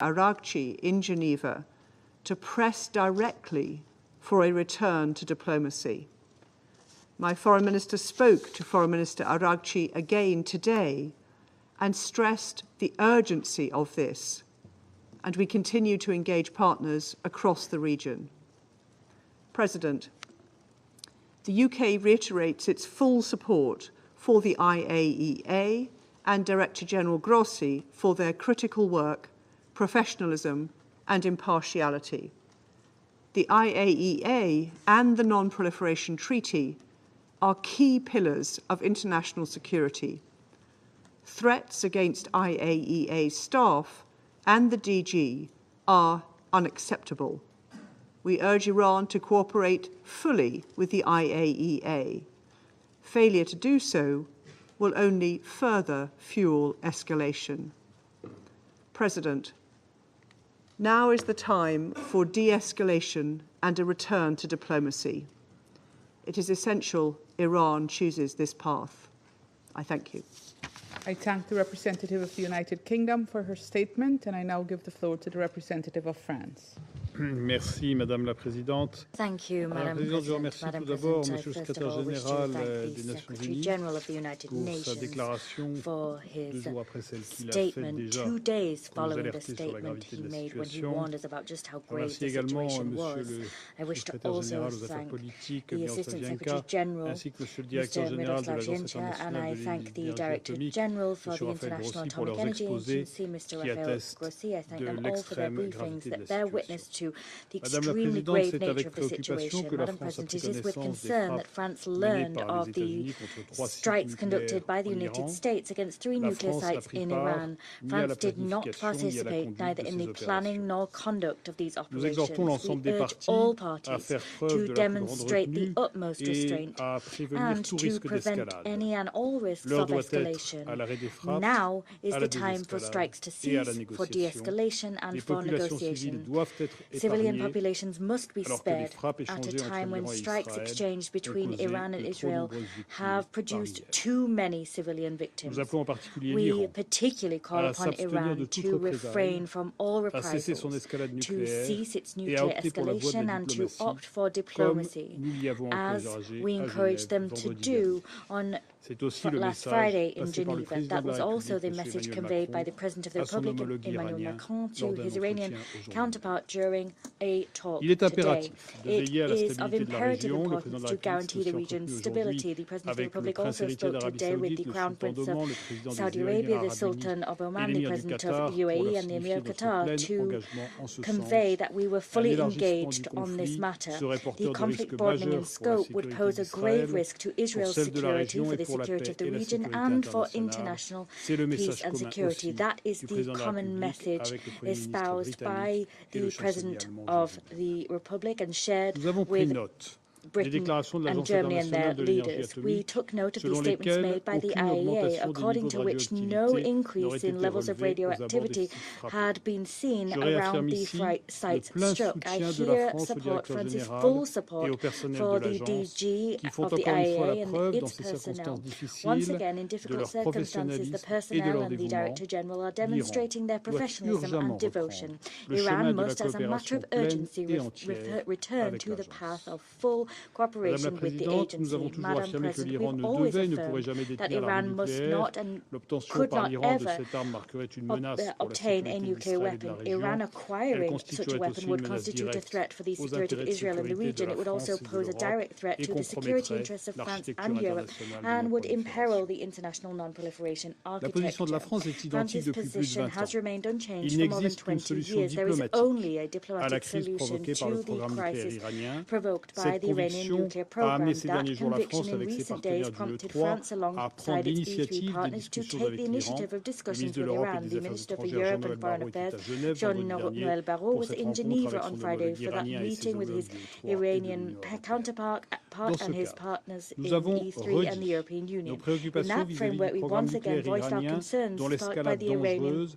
Aragci in Geneva to press directly for a return to diplomacy. My Foreign Minister spoke to Foreign Minister Aragci again today and stressed the urgency of this, and we continue to engage partners across the region. President, the UK reiterates its full support for the IAEA and Director General Grossi for their critical work, professionalism and impartiality. The IAEA and the Non-Proliferation Treaty are key pillars of international security. Threats against IAEA staff and the DG are unacceptable. We urge Iran to cooperate fully with the IAEA. Failure to do so will only further fuel escalation. President, now is the time for de-escalation and a return to diplomacy. It is essential Iran chooses this path. I thank you. I thank the representative of the United Kingdom for her statement, and I now give the floor to the representative of France. Merci, Madame la Présidente. Thank you, Madam Présidente, je President. remercie Madam tout d'abord President, Monsieur le I first of Secrétaire all wish to Général thank des the Nations Secretary Unies General of the United pour sa Nations déclaration for 2 his jours après celle qu'il a faite statement déjà 2 days pour nous following the alerter sur la statement gravité he de la made when he situation. warned us about just how Je grave remercie the également situation Monsieur was. le I wish to Secrétaire also Général aux Affaires thank politiques, the Assistant Miroslav Secretary Jenka, General, ainsi que Monsieur le Directeur Mr. Général de Miroslav l'Agence Jenka, and internationale I de thank the l'énergie Director atomique, General for Monsieur the Raphaël International Grossi, pour Atomic leurs Energy exposés Agency, Mr. qui Raphael attestent Grossi. I thank de them all for their l'extrême briefings gravité de la that bear situation. witness to the Madame la extremely Présidente, grave c'est nature avec of the préoccupation situation. que la Madam France a President, pris it is with connaissance des concern that frappes France menées learned par les of the États-Unis contre 3 sites strikes conducted nucléaires by the en United Iran. States against 3 La nuclear France n'a sites pris in part Iran. ni à la France did not planification ni à la participate conduite neither de in ces the planning opérations. nor conduct of these Nous exhortons operations. l'ensemble We des urge parties all à parties faire preuve to de la plus grande demonstrate the retenue utmost et restraint à prévenir and tout to risque prevent d'escalade. any and all risks L'heure of doit être escalation. à l'arrêt des frappes, Now is à the la time for désescalade strikes to et à la cease, for négociation. de-escalation and Les for populations civiles negotiation. doivent être Civilian épargnées populations must be alors que les spared frappes at a échangées entre time when l'Iran et strikes Israël exchanged ont between causé Iran and de trop Israel nombreuses victimes have parmi produced elles. too many civilian victims. Nous appelons en particulier We l'Iran particularly call à upon s'abstenir de Iran toute to représailles, refrain from all à cesser son reprisals, escalade to nucléaire cease its et à nuclear opter pour la voie de escalation la and to diplomatie, opt for comme diplomacy, nous l'y avons as encouragé we à encouraged Genève them to vendredi do dernier. on C'est aussi le last message Friday in passé par le Geneva. président That de la was also République, the M. message Emmanuel conveyed by Macron, the President of the à son Republic, homologue Emmanuel iranien Macron, lors to d'un his Iranian entretien aujourd'hui. counterpart during a talk Il est today. impératif de It veiller à la is of stabilité de la imperative région. Le président de importance la to République guarantee s'est the aussi region's entretenu stability. aujourd'hui The President of the avec le Republic prince also héritier spoke d'Arabie today with the Saoudite, le Crown sultan Prince d'Oman, of le président Saudi des Arabia, Émirats the arabes unis Sultan of et Oman, the l'émir du President Qatar of pour UAE leur and the Emir signifier of notre Qatar plein to engagement en ce convey sens. that we were Un fully élargissement du engaged on this conflit matter. serait The porteur de conflict risques broadening in majeurs pour la scope would sécurité pose a grave d'Israël, risk to pour Israel's celle de la security, région for et the pour la security paix of the et la region, sécurité and for internationale. international C'est le peace message and commun security. aussi That is du the président de la common République message avec le Premier ministre espoused by britannique et le the chancelier President allemand of Joe Biden. the Republic and shared Nous avons pris with note des Britain déclarations de and l'Agence Germany and their internationale de l'énergie leaders. We atomique took note of the selon statements lesquelles made by the aucune IAEA, augmentation des according niveaux to de which no radioactivité n'aurait increase été in levels of relevée aux abords des radioactivity sites frappés. had been seen Je around réaffirme the ici le sites plein struck. I soutien de la here France au support directeur France's général full et support au personnel for de the l'agence DG qui font of the encore une fois la IAEA and preuve dans its ces personnel. circonstances Once difficiles again, in de difficult leur circumstances, the professionnalisme et de personnel leur and the dévouement. Director General are L'Iran demonstrating their doit professionalism urgemment and devotion. reprendre le chemin Iran de la must, as a matter coopération of pleine urgency, et entière return avec to the path l'agence. of full Madame la cooperation with the Présidente, nous avons agency. toujours Madam affirmé que President, l'Iran we've ne always devait et ne pourrait affirmed jamais that détenir l'arme Iran must nucléaire. not and L'obtention could par not l'Iran de ever cette arme marquerait une menace pour la obtain a sécurité nuclear d'Israël et de la weapon. région. Iran Elle acquiring such a constituerait weapon aussi une would menace constitute a directe threat for the aux security of intérêts de Israel and the sécurité region. de It la would also France et de pose a l'Europe direct threat et to the security compromettrait interests of France l'architecture and Europe internationale de and would non-prolifération. imperil the international non-proliferation La position de la architecture. France est identique France's depuis plus de position 20 ans. has remained unchanged Il for more than n'existe qu'une 20 solution years. There is diplomatique only a à la diplomatic crise solution provoquée par le to the programme nucléaire crisis iranien. provoked by Cette the Iranian conviction nuclear a program. amené ces That derniers jours la conviction France in avec ses recent days partenaires du prompted E3 France à alongside prendre its E3 l'initiative des partners to discussions take avec the l'Iran. initiative of Le discussions ministre de with l'Europe et Iran. des The Affaires Minister for étrangères, Europe Jean-Noël and Foreign Barrot, était Affairs, à Genève vendredi dernier Jean-Noël Barrot, pour was cette in rencontre Geneva avec on son Friday homologue for that iranien et ses meeting with homologues his du E3 et de Iranian l'Union européenne. counterpart Dans ce and his cadre, partners nous in avons E3 and the redit European nos Union. In préoccupations that vis-à-vis framework, du we programme once again nucléaire voiced our iranien concerns dont sparked by l'escalade the Iranian dangereuse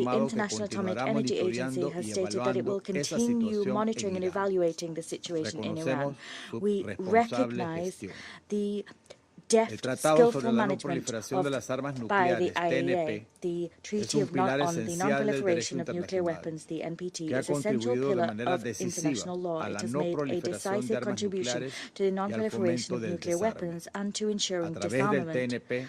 informado que International Atomic continuará Energy Agency monitoreando has y stated that it will evaluando esa continue situación monitoring en and Irán. evaluating the situation in Iran. Reconocemos su We responsable recognize gestión. the El deft, Tratado sobre skillful la no management proliferación de las armas by the nucleares, IAEA. TNP, The es Treaty un on pilar the esencial del Non-Proliferation derecho of Nuclear internacional, Weapons, the NPT, que ha is a central contribuido de pillar manera of international decisiva law. a It la has no made a proliferación de decisive armas contribution nucleares to the y al non-proliferation fomento of del nuclear desarme. weapons and to A ensuring través del disarmament. TNP,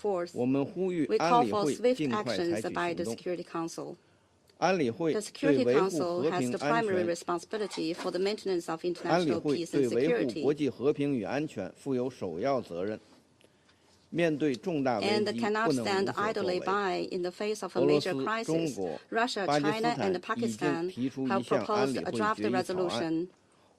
Fourth, 我们呼吁 we 安 call 理 for 会 swift 尽快采 actions 取 by 行 the 动。 Security Council. 安理会 The 对 Security 维护 Council 和 has 平 the 安 primary 全， responsibility for the maintenance of 安理 international 会 peace 对 and 维护 security. 国际和平与安全负有首要责任。面对重大危 And 机， cannot 不能 stand 无所作 idly 为。 by in the face of a 俄罗 major 斯、中 crisis. 国、 Russia, 巴基斯 China, 坦 and 已经 Pakistan 提出 have 一项安 proposed 理 a 会 draft 决议草案。 resolution.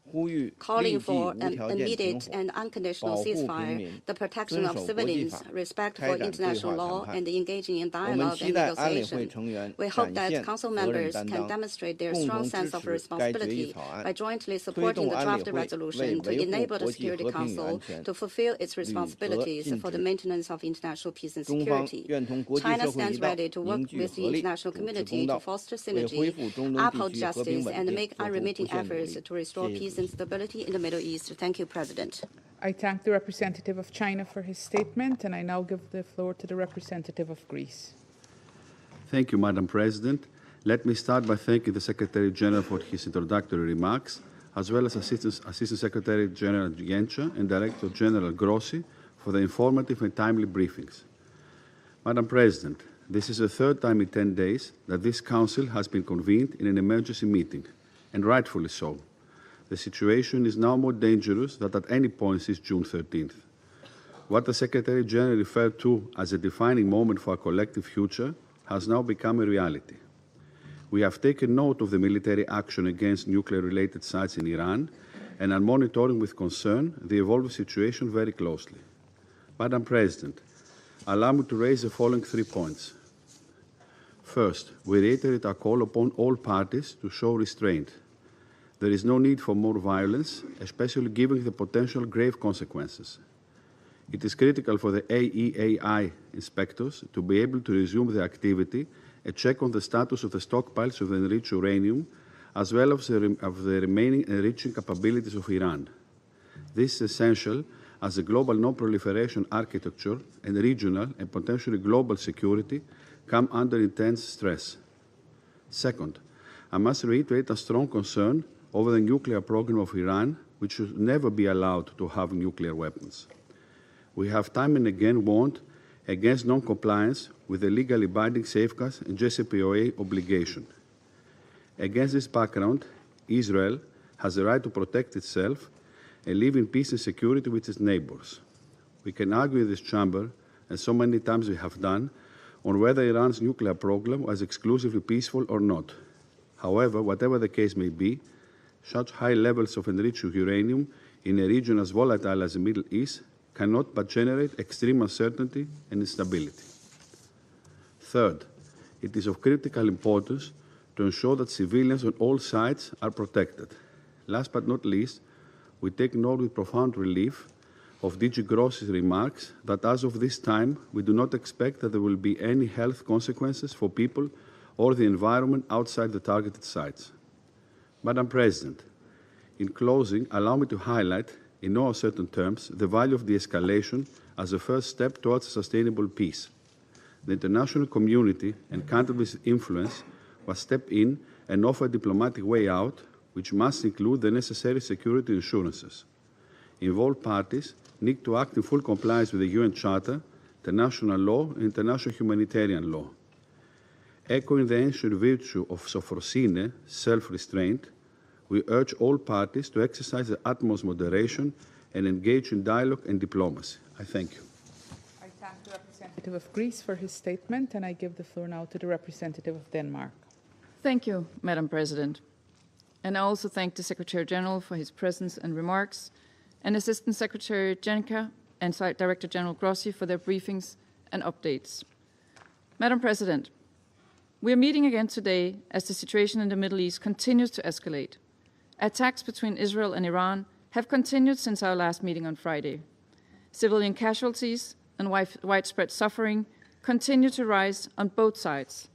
呼吁 calling 立即 for 无 an 条件停 immediate 火， and unconditional 保护平 ceasefire, 民， the protection 遵 of 守国际 civilians, 法， respect 开 for 展对 international 话 law, 谈 and 判。 engaging in 我们 dialogue 期 and 待安理会 negotiation. 成员 We hope 展 that 现 Council 责任 members 担 can 当， demonstrate their 共 strong 同支 sense of 持该决议 responsibility 草案， by jointly 推 supporting 动 the 安理 drafted 会为 resolution to 维护 enable the 国际 Security 和平与 Council 安全 to fulfill its 履责 responsibilities 尽 for the 职。 maintenance of international peace and 中方 security. 愿同国际 China 社会一 stands 道， ready to work 凝聚 with the 合力， international 主持 community 公 to 道， foster 为恢 synergy, 复中东地 uphold 区和平 justice, 稳 and 定 make 做出 unremitting 不懈努 efforts 力。 to restore 谢谢 peace and stability in the Middle East. Thank you, President. I thank the representative of China for his statement, and I now give the floor to the representative of Greece. Thank you, Madam President. Let me start by thanking the Secretary General for his introductory remarks, as well as Assistant Secretary General Genscher and Director General Grossi for the informative and timely briefings. Madam President, this is the third time in 10 days that this Council has been convened in an emergency meeting, and rightfully so. The situation is now more dangerous than at any point since June 13th. What the Secretary General referred to as a defining moment for our collective future has now become a reality. We have taken note of the military action against nuclear-related sites in Iran and are monitoring with concern the evolving situation very closely. Madam President, allow me to raise the following 3 points. First, we reiterate our call upon all parties to show restraint. There is no need for more violence, especially given the potential grave consequences. It is critical for the AEAI inspectors to be able to resume their activity and check on the status of the stockpiles of the enriched uranium, as well as of the remaining enriching capabilities of Iran. This is essential as the global non-proliferation architecture and regional and potentially global security come under intense stress. Second, I must reiterate a strong concern over the nuclear program of Iran, which should never be allowed to have nuclear weapons. We have time and again warned against non-compliance with the legally binding safeguards and JCPOA obligation. Against this background, Israel has the right to protect itself and live in peace and security with its neighbors. We can argue in this chamber, and so many times we have done, on whether Iran's nuclear program was exclusively peaceful or not. However, whatever the case may be, such high levels of enriched uranium in a region as volatile as the Middle East cannot but generate extreme uncertainty and instability. Third, it is of critical importance to ensure that civilians on all sides are protected. Last but not least, we take note with profound relief of DG Gross's remarks that as of this time, we do not expect that there will be any health consequences for people or the environment outside the targeted sites. Madam President, in closing, allow me to highlight, in no uncertain terms, the value of de-escalation as a first step towards sustainable peace. The international community and countries with influence must step in and offer a diplomatic way out, which must include the necessary security assurances. Involved parties need to act in full compliance with the UN Charter, international law, and international humanitarian law. Echoing the ancient virtue of sophrosine, self-restraint, we urge all parties to exercise the utmost moderation and engage in dialogue and diplomacy. I thank you. I thank the representative of Greece for his statement, and I give the floor now to the representative of Denmark. Thank you, Madam President. And I also thank the Secretary General for his presence and remarks, and Assistant Secretary Jenka and Director General Grossi for their briefings and updates. Madam President, we are meeting again today as the situation in the Middle East continues to escalate. Attacks between Israel and Iran have continued since our last meeting on Friday. Civilian casualties and widespread suffering continue to rise on both sides.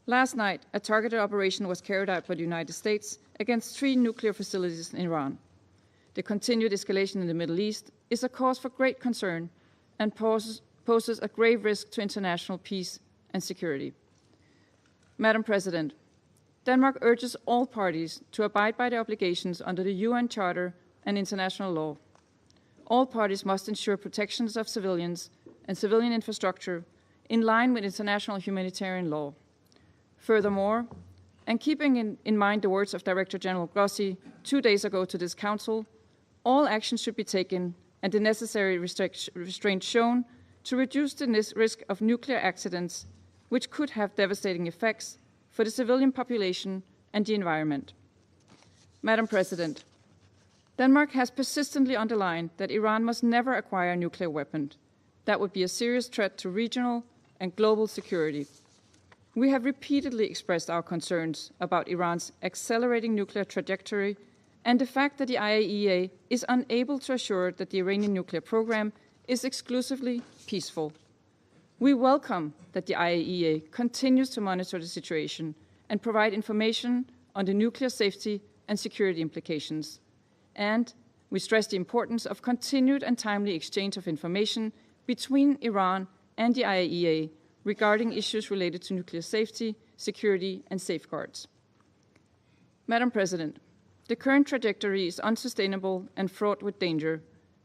Last night, a targeted operation was carried out by the United States against 3 nuclear facilities in Iran. The continued escalation in the Middle East is a cause for great concern and poses a grave risk to international peace and security. Madam President, Denmark urges all parties to abide by the obligations under the UN Charter and international law. All parties must ensure protections of civilians and civilian infrastructure in line with international humanitarian law. Furthermore, and keeping in mind the words of Director General Grossi 2 days ago to this Council, all actions should be taken and the necessary restraint shown to reduce the risk of nuclear accidents, which could have devastating effects for the civilian population and the environment. Madam President, Denmark has persistently underlined that Iran must never acquire a nuclear weapon. That would be a serious threat to regional and global security. We have repeatedly expressed our concerns about Iran's accelerating nuclear trajectory and the fact that the IAEA is unable to assure that the Iranian nuclear program is exclusively peaceful. We welcome that the IAEA continues to monitor the situation and provide information on the nuclear safety and security implications. And we stress the importance of continued and timely exchange of information between Iran and the IAEA regarding issues related to nuclear safety, security, and safeguards. Madam President, the current trajectory is unsustainable and fraught with danger,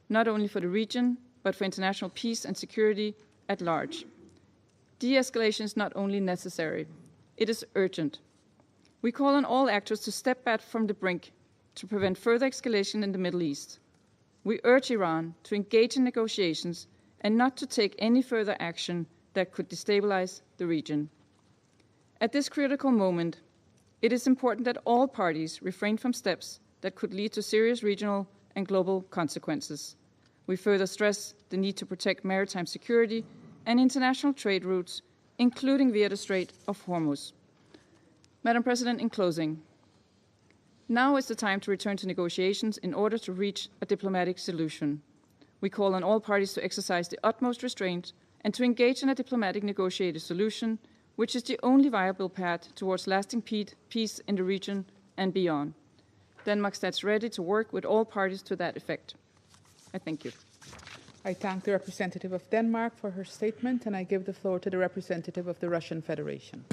not only for the region, but for international peace and security at large. De-escalation is not only necessary, it is urgent. We call on all actors to step back from the brink to prevent further escalation in the Middle East. We urge Iran to engage in negotiations and not to take any further action that could destabilize the region. At this critical moment, it is important that all parties refrain from steps that could lead to serious regional and global consequences. We further stress the need to protect maritime security and international trade routes, including via the Strait of Hormuz. Madam President, in closing, now is the time to return to negotiations in order to reach a diplomatic solution. We call on all parties to exercise the utmost restraint and to engage in a diplomatic negotiated solution, which is the only viable path towards lasting peace in the region and beyond. Denmark stands ready to work with all parties to that effect. I thank you. I thank the representative of Denmark for her statement, and I give the floor to the representative of the Russian Federation.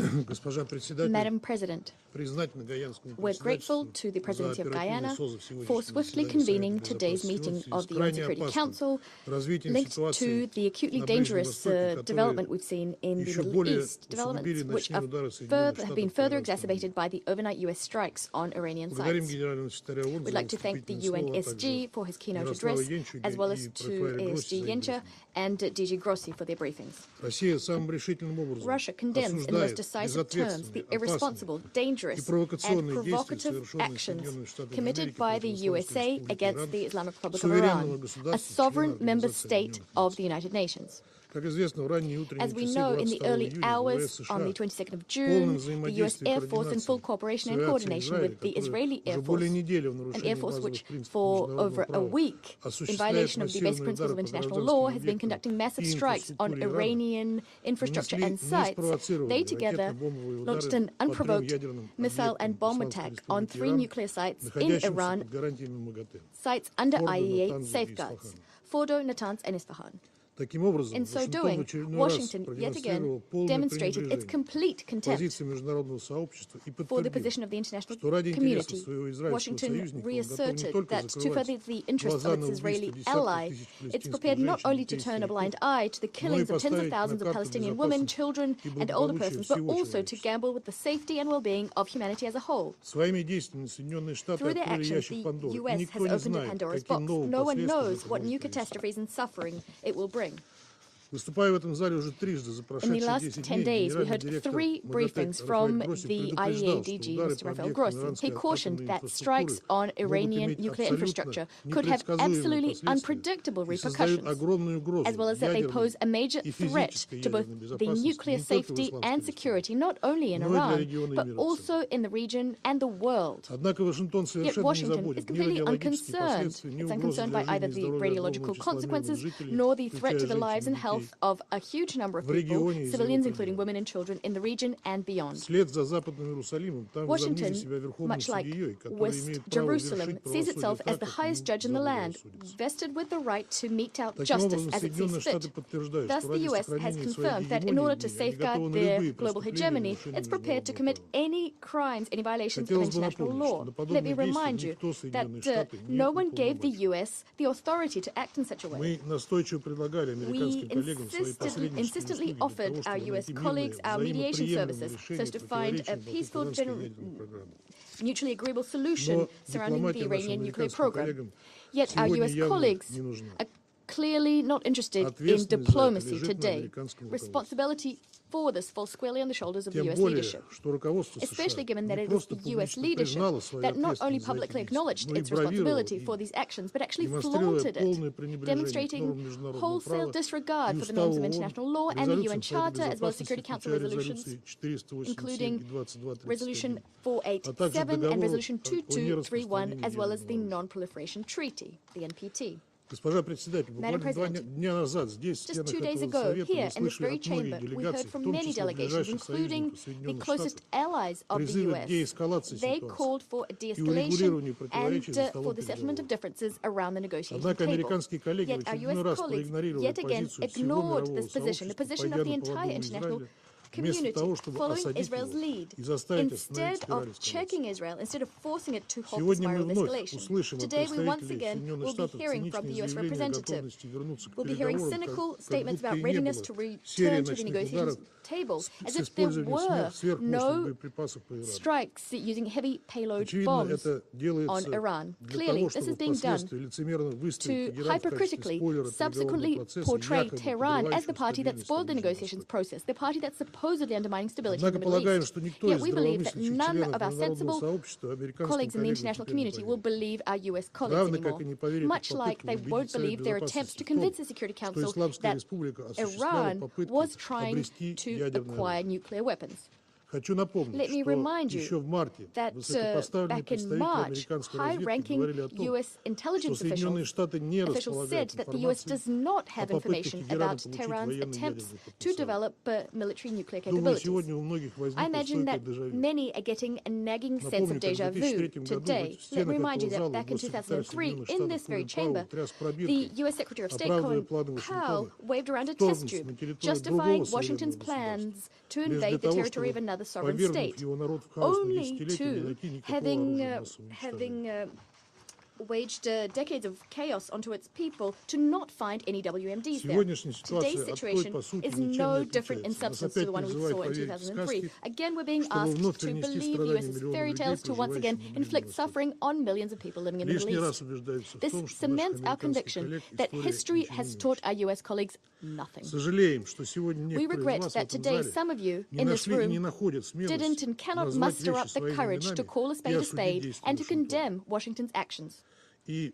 Madam President, we're grateful to the Presidency of Guyana for swiftly convening today's meeting of the UN Security Council linked to the acutely dangerous development we've seen in the Middle East, developments which have been further exacerbated by the overnight US strikes on Iranian sites. We'd like to thank the UNSG for his keynote address, as well as to ASG Yencha and DG Grossi for their briefings. Russia condemns in the most decisive terms the irresponsible, dangerous and provocative actions committed by the USA against the Islamic Republic of Iran, a sovereign member state of the United Nations. As we know, in the early hours on the 22nd of June, the US Air Force, in full cooperation and coordination with the Israeli Air Force, an Air Force which for over a week, in violation of the basic principles of international law, has been conducting massive strikes on Iranian infrastructure and sites, they together launched an unprovoked missile and bomb attack on 3 nuclear sites in Iran, sites under IAEA safeguards, Fordo, Natanz and Isfahan. In so doing, Washington yet again demonstrated its complete contempt for the position of the international community. Washington reasserted that to further the interests of its Israeli ally, it's prepared not only to turn a blind eye to the killings of tens of thousands of Palestinian women, children and older persons, but also to gamble with the safety and well-being of humanity as a whole. Through their actions, the US has opened a Pandora's box. No one knows what new catastrophes and suffering it will bring. In the last 10 days, we heard 3 briefings from the IAEA DG, Mr. Rafael Grossi. He cautioned that strikes on Iranian nuclear infrastructure could have absolutely unpredictable repercussions, as well as that they pose a major threat to both the nuclear safety and security, not only in Iran, but also in the region and the world. Yet Washington is completely unconcerned. It's unconcerned by either the radiological consequences nor the threat to the lives and health of a huge number of people, civilians including women and children, in the region and beyond. Washington, much like West Jerusalem, sees itself as the highest judge in the land, vested with the right to mete out justice as it sees fit. Thus, the US has confirmed that in order to safeguard their global hegemony, it's prepared to commit any crimes, any violations of international law. Let me remind you that no one gave the US the authority to act in such a way. We insistently offered our US colleagues our mediation services so as to find a peaceful, mutually agreeable solution surrounding the Iranian nuclear program. Yet our US colleagues clearly not interested in diplomacy today. Responsibility for this falls squarely on the shoulders of the U.S. leadership, especially given that it is the U.S. leadership that not only publicly acknowledged its responsibility for these actions, but actually flaunted it, demonstrating wholesale disregard for the norms of international law and the UN Charter, as well as Security Council resolutions, including Resolution 487 and Resolution 2231, as well as the Non-Proliferation Treaty, the NPT. Madam President, just 2 days ago, here in this very chamber, we heard from many delegations, including the closest allies of the U.S. They called for a de-escalation and for the settlement of differences around the negotiating table. Yet our U.S. colleagues yet again ignored this position, the position of the entire international community, following Israel's lead, instead of checking Israel, instead of forcing it to halt the spiral of escalation. Today, we once again will be hearing from the U.S. representative. We'll be hearing cynical statements about readiness to return to the negotiations table, as if there were no strikes using heavy payload bombs on Iran. Clearly, this is being done to hypercritically subsequently portray Tehran as the party that spoiled the negotiations process, the party that's supposedly undermining stability in the Middle East. Yet we believe that none of our sensible colleagues in the international community will believe our U.S. colleagues anymore, much like they won't believe their attempts to convince the Security Council that Iran was trying to acquire nuclear weapons. Let me remind you that back in March, high-ranking U.S. intelligence officials said that the U.S. does not have information about Tehran's attempts to develop military nuclear capabilities. I imagine that many are getting a nagging sense of deja vu today. Let me remind you that back in 2003, in this very chamber, the U.S. Secretary of State Colin Powell waved around a test tube, justifying Washington's plans to invade the territory of another sovereign state, only to having waged decades of chaos onto its people to not find any WMDs there. Today's situation is no different in substance to the one we saw in 2003. Again, we're being asked to believe the U.S.'s fairy tales to once again inflict suffering on millions of people living in the Middle East. This cements our conviction that history has taught our U.S. colleagues nothing. We regret that today some of you in this room didn't and cannot muster up the courage to call a spade and to condemn Washington's actions. And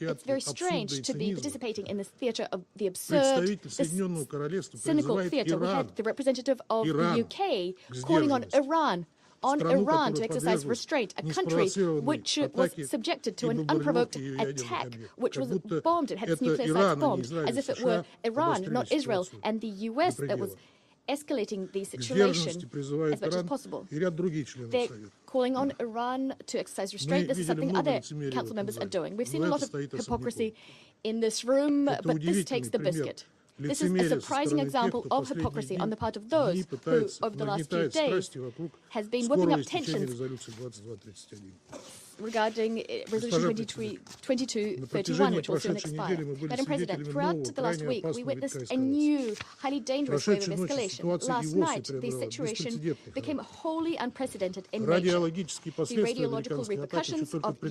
it's very strange to be participating in this theatre of the absurd, this cynical theatre. We had the representative of the UK calling on Iran to exercise restraint, a country which was subjected to an unprovoked attack, which was bombed, it had its nuclear sites bombed, as if it were Iran, not Israel, and the US that was escalating the situation as much as possible. They're calling on Iran to exercise restraint. This is something other council members are doing. We've seen a lot of hypocrisy in this room, but this takes the biscuit. This is a surprising example of hypocrisy on the part of those who, over the last few days, has been whipping up tensions regarding Resolution 2231, which will soon expire. Madam President, throughout the last week, we witnessed a new, highly dangerous wave of escalation. Last night, the situation became wholly unprecedented in nature. The radiological repercussions of the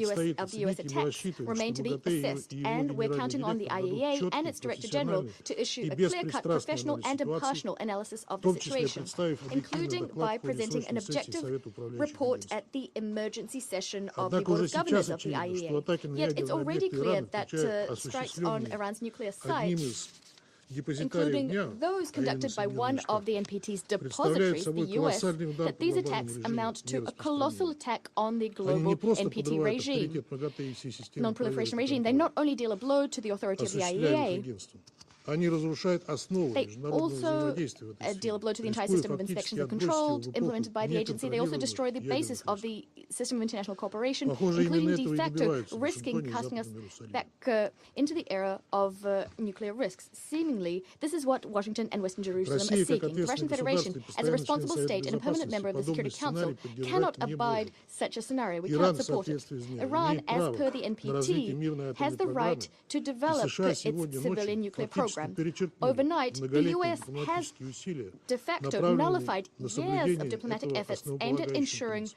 U.S. attacks remain to be assessed, and we're counting on the IAEA and its Director General to issue a clear-cut, professional and impartial analysis of the situation, including by presenting an objective report at the emergency session of the Board of Governors of the IAEA. Yet it's already clear that strikes on Iran's nuclear sites, including those conducted by one of the NPT's depositories, the U.S., that these attacks amount to a colossal attack on the global NPT regime, non-proliferation regime. They not only deal a blow to the authority of the IAEA, they also deal a blow to the entire system of inspections and controls implemented by the agency. They also destroy the basis of the system of international cooperation, including de facto risking casting us back into the era of nuclear risks. Seemingly, this is what Washington and Western Jerusalem are seeking. The Russian Federation, as a responsible state and a permanent member of the Security Council, cannot abide such a scenario. We cannot support it. Iran, as per the NPT, has the right to develop its civilian nuclear program. Overnight, the U.S. has de facto nullified years of diplomatic efforts aimed at ensuring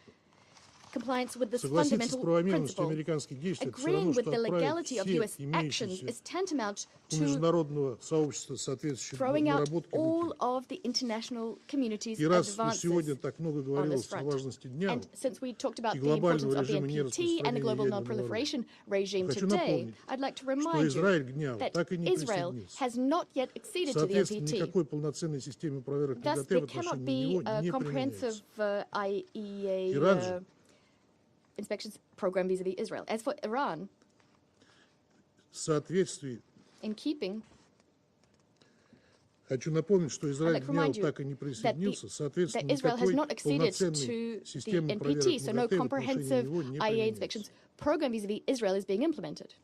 compliance with this Согласиться с fundamental правомерностью principle. американских действий все Agreeing равно, with что the отправить legality of все US actions имеющиеся is tantamount у to международного сообщества соответствующих throwing out наработки all of the international community's И раз уж advances сегодня так много on this говорилось о front. важности дня And since we talked about и the importance глобального of the режима NPT and the global нераспространения non-proliferation regime хочу today, напомнить, I'd like to что remind you Израиль к дням that так и не Israel присоединился. has not yet acceded to the Соответственно, NPT. никакой полноценной системы проверок Thus, НПТ there в cannot отношении be него a не comprehensive применяется. IEA Иран же inspections program vis-à-vis Israel. As for Iran, в соответствии in keeping, Хочу напомнить, что Израиль like к to дням remind you так и не присоединился, that соответственно, Israel has никакой not acceded to полноценной the системы NPT, проверок so no МАГАТЭ в отношении comprehensive него не IEA inspections применяется. program vis-à-vis Israel is being implemented.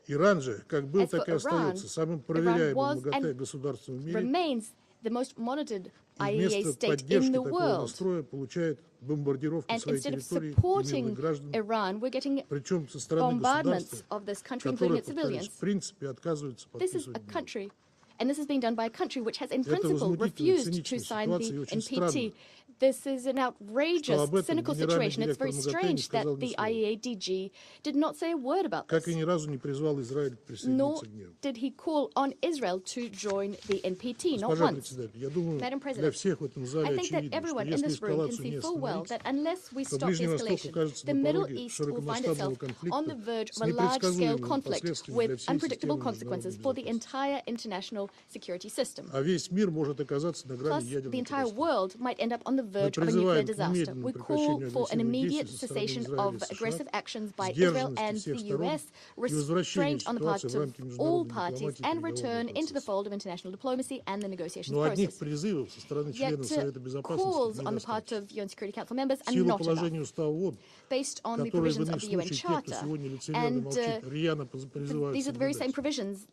Иран же, как был, As for так и Iran, остается самым Iran проверяемым was МАГАТЭ and государством в мире, remains the most monitored и IEA вместо state in поддержки the такого world. настроя получает бомбардировки And своей instead of территории и supporting мирных граждан, Iran, we're getting причем со стороны bombardments государства, of this country, including которое, its повторюсь, civilians. в принципе отказывается This is a подписывать мир. country, and this is being done by a country which has in Это principle возмутительная, refused to циничная sign ситуация и the очень NPT. странно, This is an что outrageous, об этом cynical генеральный situation. It's директор very МАГАТЭ не strange сказал that ни the слова. IEA DG did not say a word about Как и this, ни разу не призвал Израиль nor присоединиться к ним. did he call on Israel to join the NPT, not Госпожа once. председатель, я думаю, Madam для President, всех в этом I зале think that очевидно, что everyone in если this room can эскалацию see не full well остановить, that unless we то stop the Ближний Восток escalation, окажется the на Middle пороге East will find широкомасштабного itself on the конфликта verge с of a large-scale непредсказуемыми conflict последствиями для with всей unpredictable системы consequences международной for the безопасности. entire international security system. А весь мир может оказаться на грани Plus, the ядерной entire катастрофы. world might end up on the Мы verge of a nuclear призываем к disaster. немедленному We call прекращению for an агрессивных immediate действий со стороны cessation Израиля of и США, aggressive actions by Israel сдержанности and всех the сторон US, и возвращения restraint on the part ситуации в of рамки all международной parties, дипломатии и and return переговорного into the процесса. fold of international diplomacy and the negotiations Но одних process. призывов со стороны Yet членов Совета Безопасности calls on the part недостаточно. of UN Security Council members В are силу not enough. положения Устава ООН, Based on the которые в provisions иных of the UN случаях те, кто Charter, сегодня лицемерно and молчит, рьяно призывают these are the very same соблюдать. provisions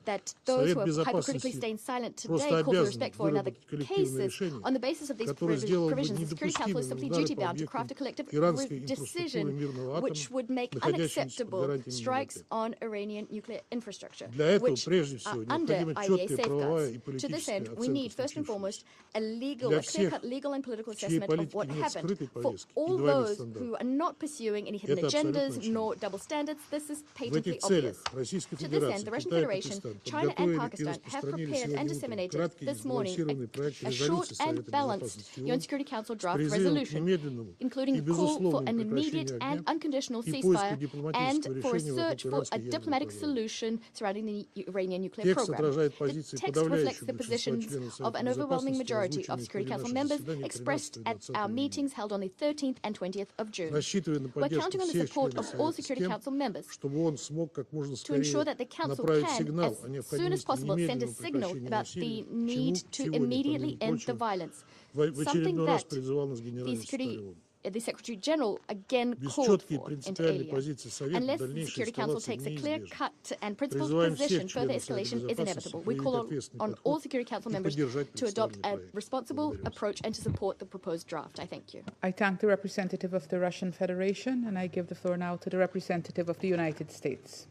that those Совет who are hypocritically Безопасности staying silent просто today call for обязан respect for in other выработать коллективное cases. решение, On the basis of these которое сделало бы provisions, the Security Council is недопустимыми simply удары по duty-bound to craft a объектам collective иранской инфраструктуры decision мирного атома, which would make находящимся под unacceptable гарантиями strikes МАГАТЭ. on Iranian nuclear infrastructure, Для этого, which прежде are всего, under необходима IEA четкая правовая safeguards. и To this политическая end, we оценка need, first and случившегося. foremost, a Для всех, clear-cut legal and political чьей assessment of политики what нет happened. скрытой For повестки и all двойных those who стандартов. are not pursuing any hidden Это абсолютно agendas очевидно. nor double standards, this is В этих patently целях obvious. Российская To this Федерация, end, the Russian Китай и Federation, Пакистан China and подготовили и Pakistan have распространили prepared and сегодня утром disseminated краткий this morning сбалансированный проект a short резолюции and Совета balanced Безопасности UN ООН Security Council с draft призывом к resolution, немедленному и including call for безусловному an immediate прекращению and огня unconditional и поиску ceasefire and дипломатического for a решения search вокруг for a иранской ядерной diplomatic программы. solution surrounding the Iranian nuclear Текст program. отражает The позиции text reflects подавляющего the большинства positions членов of Совета an overwhelming Безопасности, majority of озвученные в Security ходе Council наших members заседаний expressed 13 и at 20 our июня. meetings held on the 13th and 20th of June. Рассчитывая на We're поддержку counting on the всех support членов of all Совета с Security тем, Council members чтобы он смог как можно to ensure скорее that the Council направить can, сигнал as о soon as необходимости possible, send a немедленного signal прекращения about the насилия, need к to чему сегодня, immediately помимо end the прочего, violence. в Something очередной раз that призывал нас the генеральный секретарь ООН. Secretary General again Без called четкой for, inter принципиальной alia. позиции Совета Unless the дальнейшая Security Council эскалация takes a неизбежна. clear-cut and principled Призываем position, всех further членов Совета escalation is Безопасности inevitable. We проявить call ответственный on all подход Security Council и members поддержать to adopt представленный a проект. responsible Благодарю вас. approach and to support the proposed draft. I thank you. I thank the representative of the Russian Federation, and I give the floor now to the representative of the United States.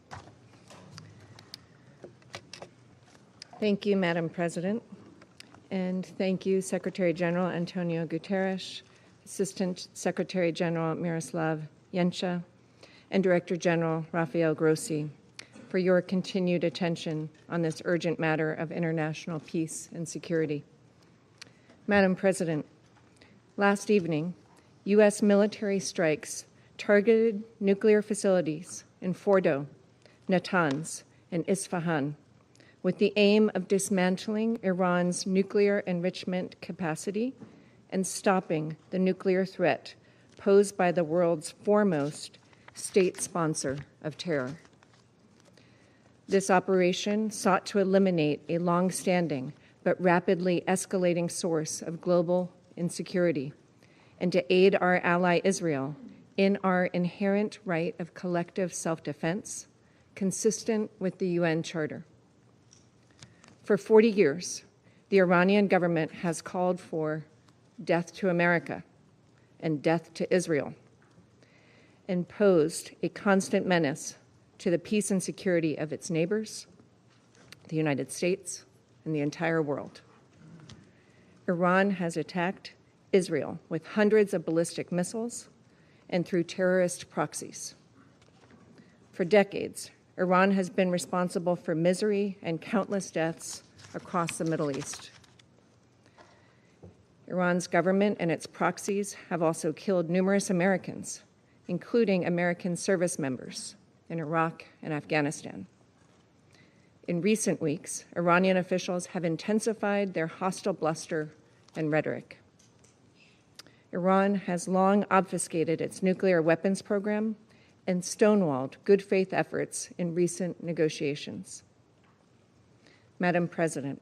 Thank you, Madam President, and thank you, Secretary General Antonio Guterres, Assistant Secretary General Miroslav Yensha, and Director General Rafael Grossi for your continued attention on this urgent matter of international peace and security. Madam President, last evening, U.S. military strikes targeted nuclear facilities in Fordo, Natanz, and Isfahan with the aim of dismantling Iran's nuclear enrichment capacity and stopping the nuclear threat posed by the world's foremost state sponsor of terror. This operation sought to eliminate a long-standing but rapidly escalating source of global insecurity and to aid our ally Israel in our inherent right of collective self-defense, consistent with the UN Charter. For 40 years, the Iranian government has called for death to America and death to Israel, and posed a constant menace to the peace and security of its neighbors, the United States, and the entire world. Iran has attacked Israel with hundreds of ballistic missiles, and through terrorist proxies. For decades, Iran has been responsible for misery and countless deaths across the Middle East. Iran's government and its proxies have also killed numerous Americans, including American service members in Iraq and Afghanistan. In recent weeks, Iranian officials have intensified their hostile bluster and rhetoric. Iran has long obfuscated its nuclear weapons program and stonewalled good faith efforts in recent negotiations. Madam President,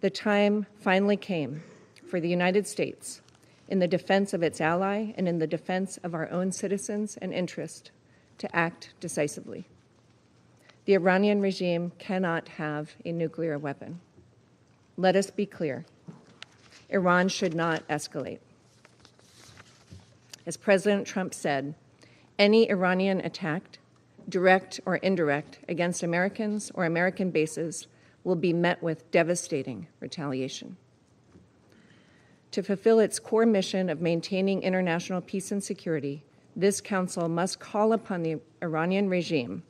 the time finally came for the United States, in the defense of its ally and in the defense of our own citizens and interests, to act decisively. The Iranian regime cannot have a nuclear weapon. Let us be clear. Iran should not escalate. As President Trump said, any Iranian attack, direct or indirect, against Americans or American bases will be met with devastating retaliation. To fulfill its core mission of maintaining international peace and security, this Council must call upon the Iranian regime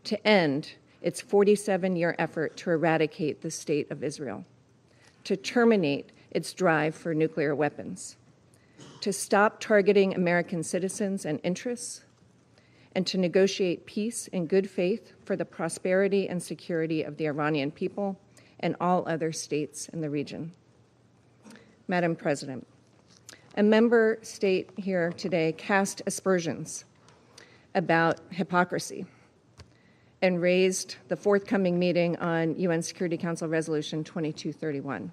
to end its 47-year effort to eradicate the State of Israel, to terminate its drive for nuclear weapons, to stop targeting American citizens and interests, and to negotiate peace in good faith for the prosperity and security of the Iranian people and all other states in the region. Madam President, a member state here today cast aspersions about hypocrisy and raised the forthcoming meeting on UN Security Council Resolution 2231.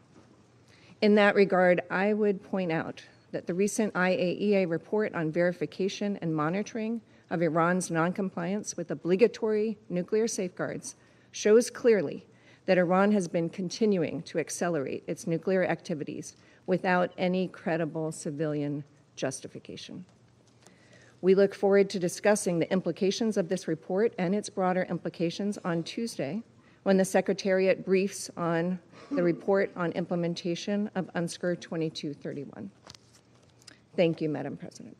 In that regard, I would point out that the recent IAEA report on verification and monitoring of Iran's noncompliance with obligatory nuclear safeguards shows clearly that Iran has been continuing to accelerate its nuclear activities without any credible civilian justification. We look forward to discussing the implications of this report and its broader implications on Tuesday, when the Secretariat briefs on the report on implementation of UNSCR 2231. Thank you, Madam President.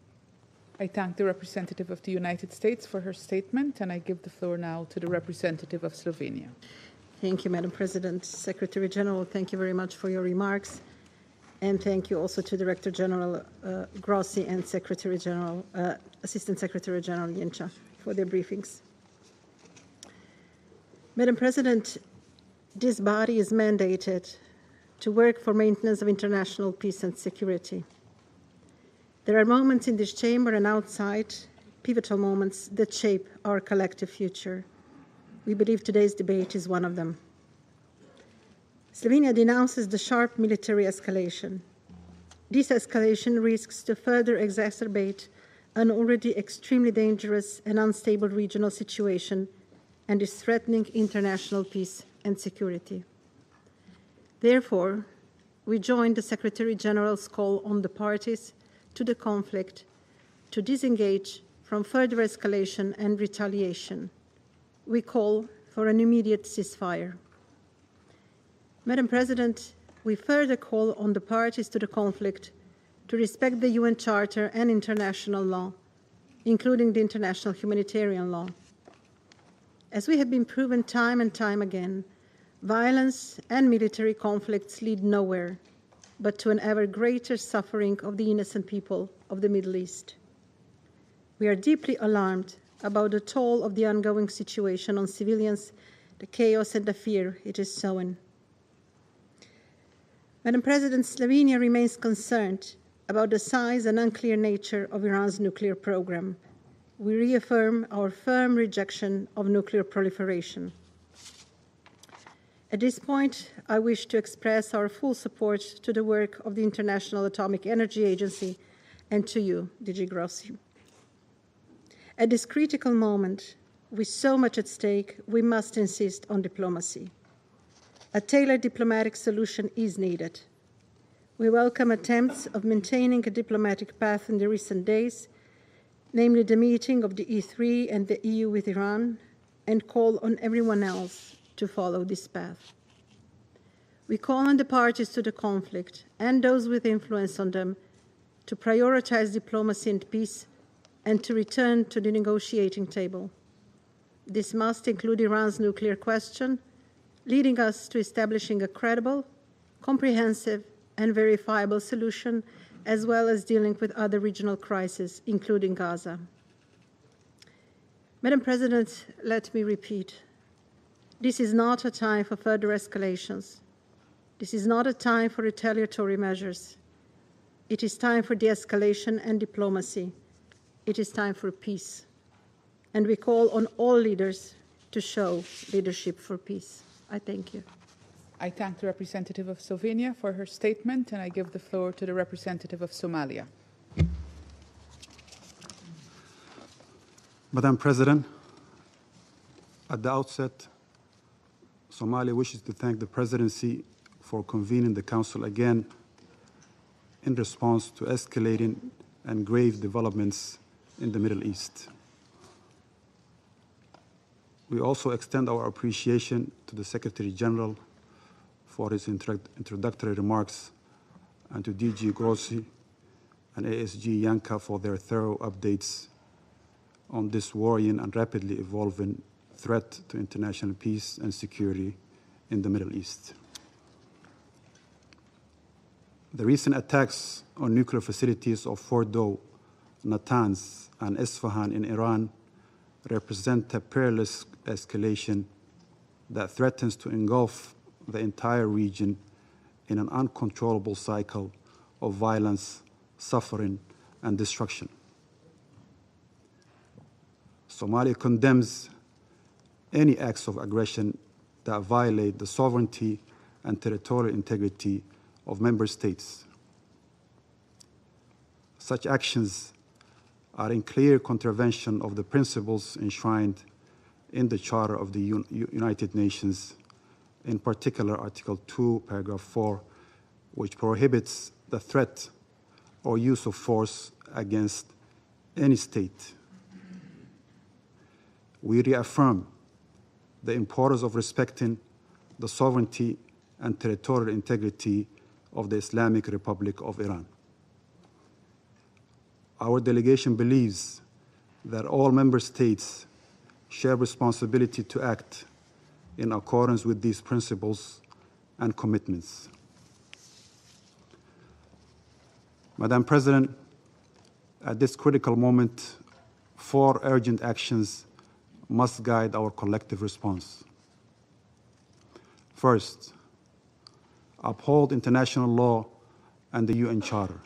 I thank the representative of the United States for her statement, and I give the floor now to the representative of Slovenia. Thank you, Madam President. Secretary General, thank you very much for your remarks. And thank you also to Director General Grossi and Secretary General, Assistant Secretary General Jenča for their briefings. Madam President, this body is mandated to work for maintenance of international peace and security. There are moments in this chamber and outside, pivotal moments that shape our collective future. We believe today's debate is one of them. Slovenia denounces the sharp military escalation. This escalation risks to further exacerbate an already extremely dangerous and unstable regional situation and is threatening international peace and security. Therefore, we join the Secretary General's call on the parties to the conflict to disengage from further escalation and retaliation. We call for an immediate ceasefire. Madam President, we further call on the parties to the conflict to respect the UN Charter and international law, including the international humanitarian law. As we have been proven time and time again, violence and military conflicts lead nowhere but to an ever greater suffering of the innocent people of the Middle East. We are deeply alarmed about the toll of the ongoing situation on civilians, the chaos and the fear it is sowing. Madam President, Slovenia remains concerned about the size and unclear nature of Iran's nuclear program. We reaffirm our firm rejection of nuclear proliferation. At this point, I wish to express our full support to the work of the International Atomic Energy Agency and to you, DG Grossi. At this critical moment, with so much at stake, we must insist on diplomacy. A tailored diplomatic solution is needed. We welcome attempts of maintaining a diplomatic path in the recent days, namely the meeting of the E3 and the EU with Iran, and call on everyone else to follow this path. We call on the parties to the conflict and those with influence on them to prioritize diplomacy and peace and to return to the negotiating table. This must include Iran's nuclear question, leading us to establishing a credible, comprehensive, and verifiable solution, as well as dealing with other regional crises, including Gaza. Madam President, let me repeat. This is not a time for further escalations. This is not a time for retaliatory measures. It is time for de-escalation and diplomacy. It is time for peace. And we call on all leaders to show leadership for peace. I thank you. I thank the representative of Slovenia for her statement, and I give the floor to the representative of Somalia. Madam President, at the outset, Somalia wishes to thank the Presidency for convening the Council again in response to escalating and grave developments in the Middle East. We also extend our appreciation to the Secretary General for his introductory remarks and to DG Grossi and ASG Yanka for their thorough updates on this worrying and rapidly evolving threat to international peace and security in the Middle East. The recent attacks on nuclear facilities of Fordo, Natanz, and Isfahan in Iran represent a perilous escalation that threatens to engulf the entire region in an uncontrollable cycle of violence, suffering, and destruction. Somalia condemns any acts of aggression that violate the sovereignty and territorial integrity of member states. Such actions are in clear contravention of the principles enshrined in the Charter of the United Nations, in particular Article 2, Paragraph 4, which prohibits the threat or use of force against any state. We reaffirm the importance of respecting the sovereignty and territorial integrity of the Islamic Republic of Iran. Our delegation believes that all member states share responsibility to act in accordance with these principles and commitments. Madam President, at this critical moment, 4 urgent actions must guide our collective response. First, uphold international law and the UN Charter.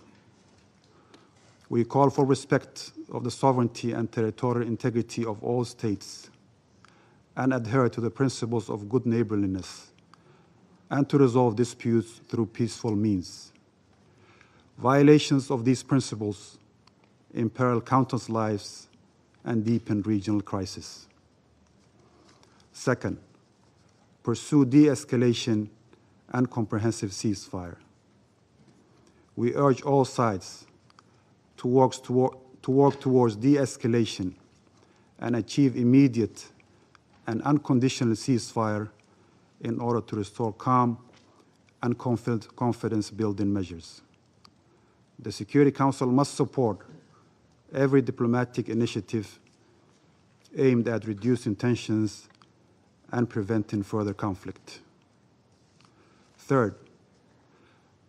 We call for respect of the sovereignty and territorial integrity of all states and adhere to the principles of good neighborliness and to resolve disputes through peaceful means. Violations of these principles imperil countless lives and deepen regional crisis. Second, pursue de-escalation and comprehensive ceasefire. We urge all sides to work towards de-escalation and achieve immediate and unconditional ceasefire in order to restore calm and confidence-building measures. The Security Council must support every diplomatic initiative aimed at reducing tensions and preventing further conflict. Third,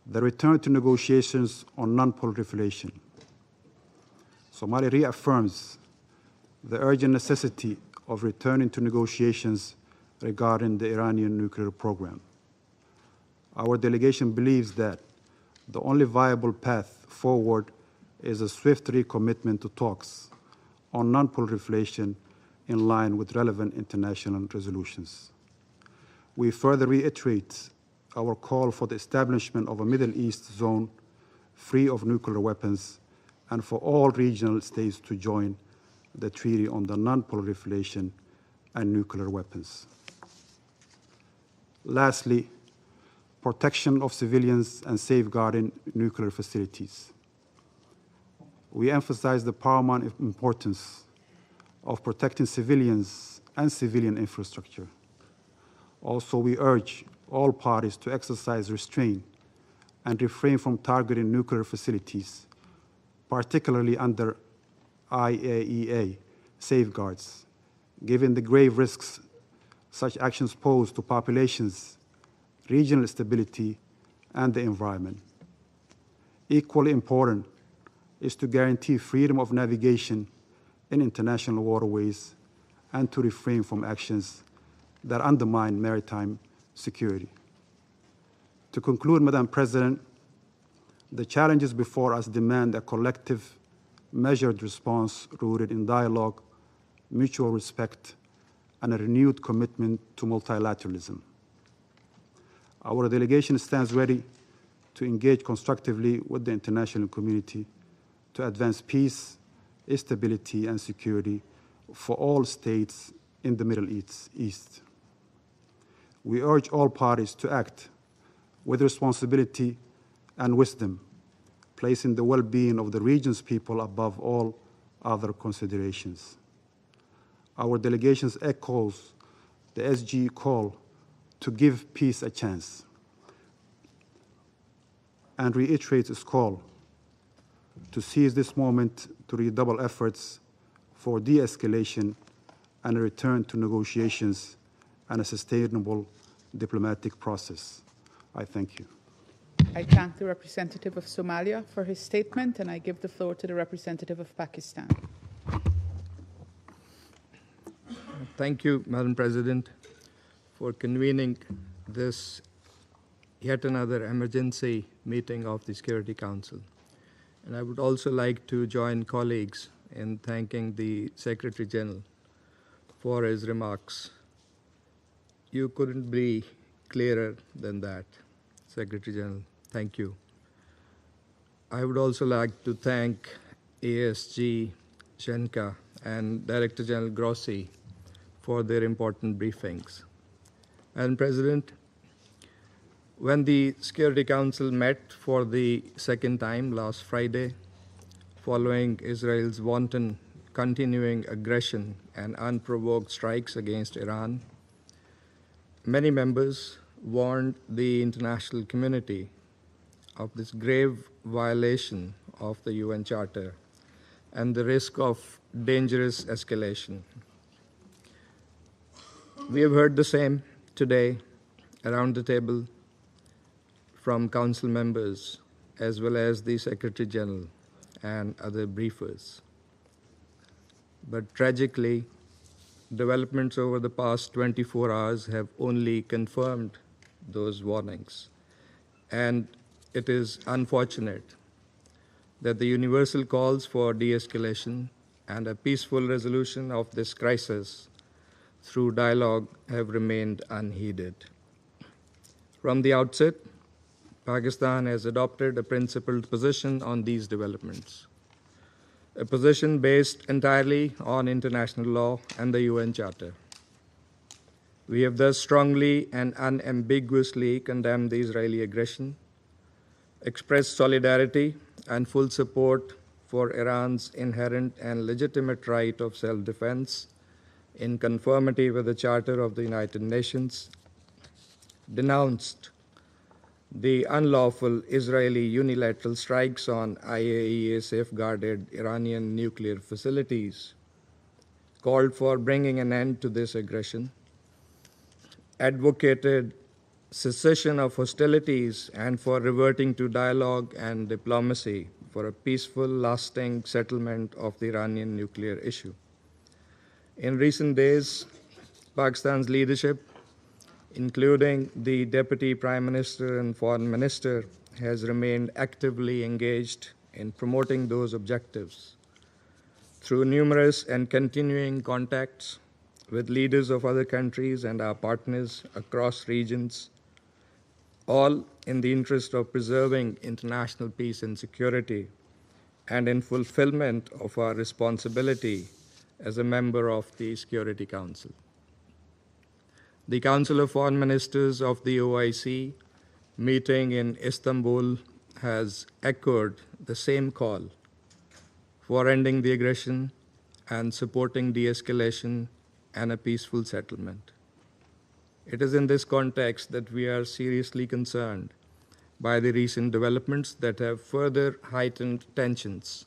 the return to negotiations on non-proliferation. Somalia reaffirms the urgent necessity of returning to negotiations regarding the Iranian nuclear program. Our delegation believes that the only viable path forward is a swift recommitment to talks on non-proliferation in line with relevant international resolutions. We further reiterate our call for the establishment of a Middle East zone free of nuclear weapons and for all regional states to join the Treaty on the Non-Proliferation and Nuclear Weapons. Lastly, protection of civilians and safeguarding nuclear facilities. We emphasize the paramount importance of protecting civilians and civilian infrastructure. Also, we urge all parties to exercise restraint and refrain from targeting nuclear facilities, particularly under IAEA safeguards, given the grave risks such actions pose to populations, regional stability, and the environment. Equally important is to guarantee freedom of navigation in international waterways and to refrain from actions that undermine maritime security. To conclude, Madam President, the challenges before us demand a collective, measured response rooted in dialogue, mutual respect, and a renewed commitment to multilateralism. Our delegation stands ready to engage constructively with the international community to advance peace, stability, and security for all states in the Middle East. We urge all parties to act with responsibility and wisdom, placing the well-being of the region's people above all other considerations. Our delegation echoes the SG call to give peace a chance and reiterates its call to seize this moment to redouble efforts for de-escalation and a return to negotiations and a sustainable diplomatic process. I thank you. I thank the representative of Somalia for his statement, and I give the floor to the representative of Pakistan. Thank you, Madam President, for convening this yet another emergency meeting of the Security Council. And I would also like to join colleagues in thanking the Secretary General for his remarks. You couldn't be clearer than that, Secretary General. Thank you. I would also like to thank ASG Shenka and Director General Grossi for their important briefings. Madam President, when the Security Council met for the second time last Friday, following Israel's wanton continuing aggression and unprovoked strikes against Iran, many members warned the international community of this grave violation of the UN Charter and the risk of dangerous escalation. We have heard the same today around the table from Council members as well as the Secretary General and other briefers. But tragically, developments over the past 24 hours have only confirmed those warnings. And it is unfortunate that the universal calls for de-escalation and a peaceful resolution of this crisis through dialogue have remained unheeded. From the outset, Pakistan has adopted a principled position on these developments, a position based entirely on international law and the UN Charter. We have thus strongly and unambiguously condemned the Israeli aggression, expressed solidarity and full support for Iran's inherent and legitimate right of self-defense in conformity with the Charter of the United Nations, denounced the unlawful Israeli unilateral strikes on IAEA-safeguarded Iranian nuclear facilities, called for bringing an end to this aggression, advocated cessation of hostilities and for reverting to dialogue and diplomacy for a peaceful, lasting settlement of the Iranian nuclear issue. In recent days, Pakistan's leadership, including the Deputy Prime Minister and Foreign Minister, has remained actively engaged in promoting those objectives through numerous and continuing contacts with leaders of other countries and our partners across regions, all in the interest of preserving international peace and security and in fulfillment of our responsibility as a member of the Security Council. The Council of Foreign Ministers of the OIC meeting in Istanbul has echoed the same call for ending the aggression and supporting de-escalation and a peaceful settlement. It is in this context that we are seriously concerned by the recent developments that have further heightened tensions.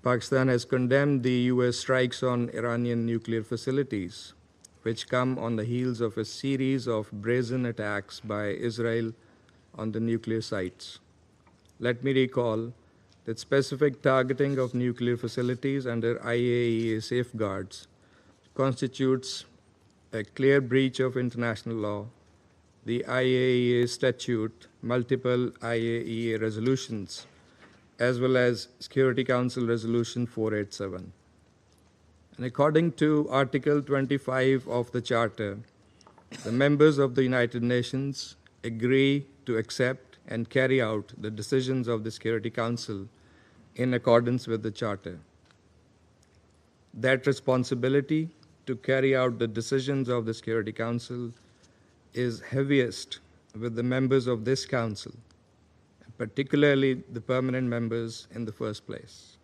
Pakistan has condemned the U.S. strikes on Iranian nuclear facilities, which come on the heels of a series of brazen attacks by Israel on the nuclear sites. Let me recall that specific targeting of nuclear facilities under IAEA safeguards constitutes a clear breach of international law, the IAEA statute, multiple IAEA resolutions, as well as Security Council Resolution 487. And according to Article 25 of the Charter, the members of the United Nations agree to accept and carry out the decisions of the Security Council in accordance with the Charter. That responsibility to carry out the decisions of the Security Council is heaviest with the members of this Council, particularly the permanent members in the first place.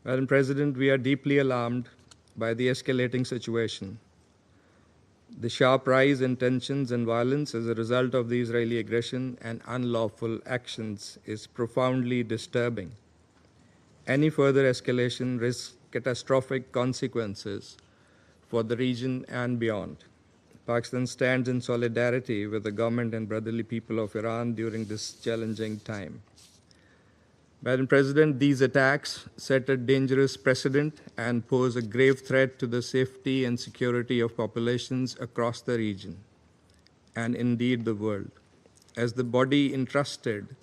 Madam President, we are deeply alarmed by the escalating situation. The sharp rise in tensions and violence as a result of the Israeli aggression and unlawful actions is profoundly disturbing. Any further escalation risks catastrophic consequences for the region and beyond. Pakistan stands in solidarity with the government and brotherly people of Iran during this challenging time. Madam President, these attacks set a dangerous precedent and pose a grave threat to the safety and security of populations across the region, and indeed the world. As the body entrusted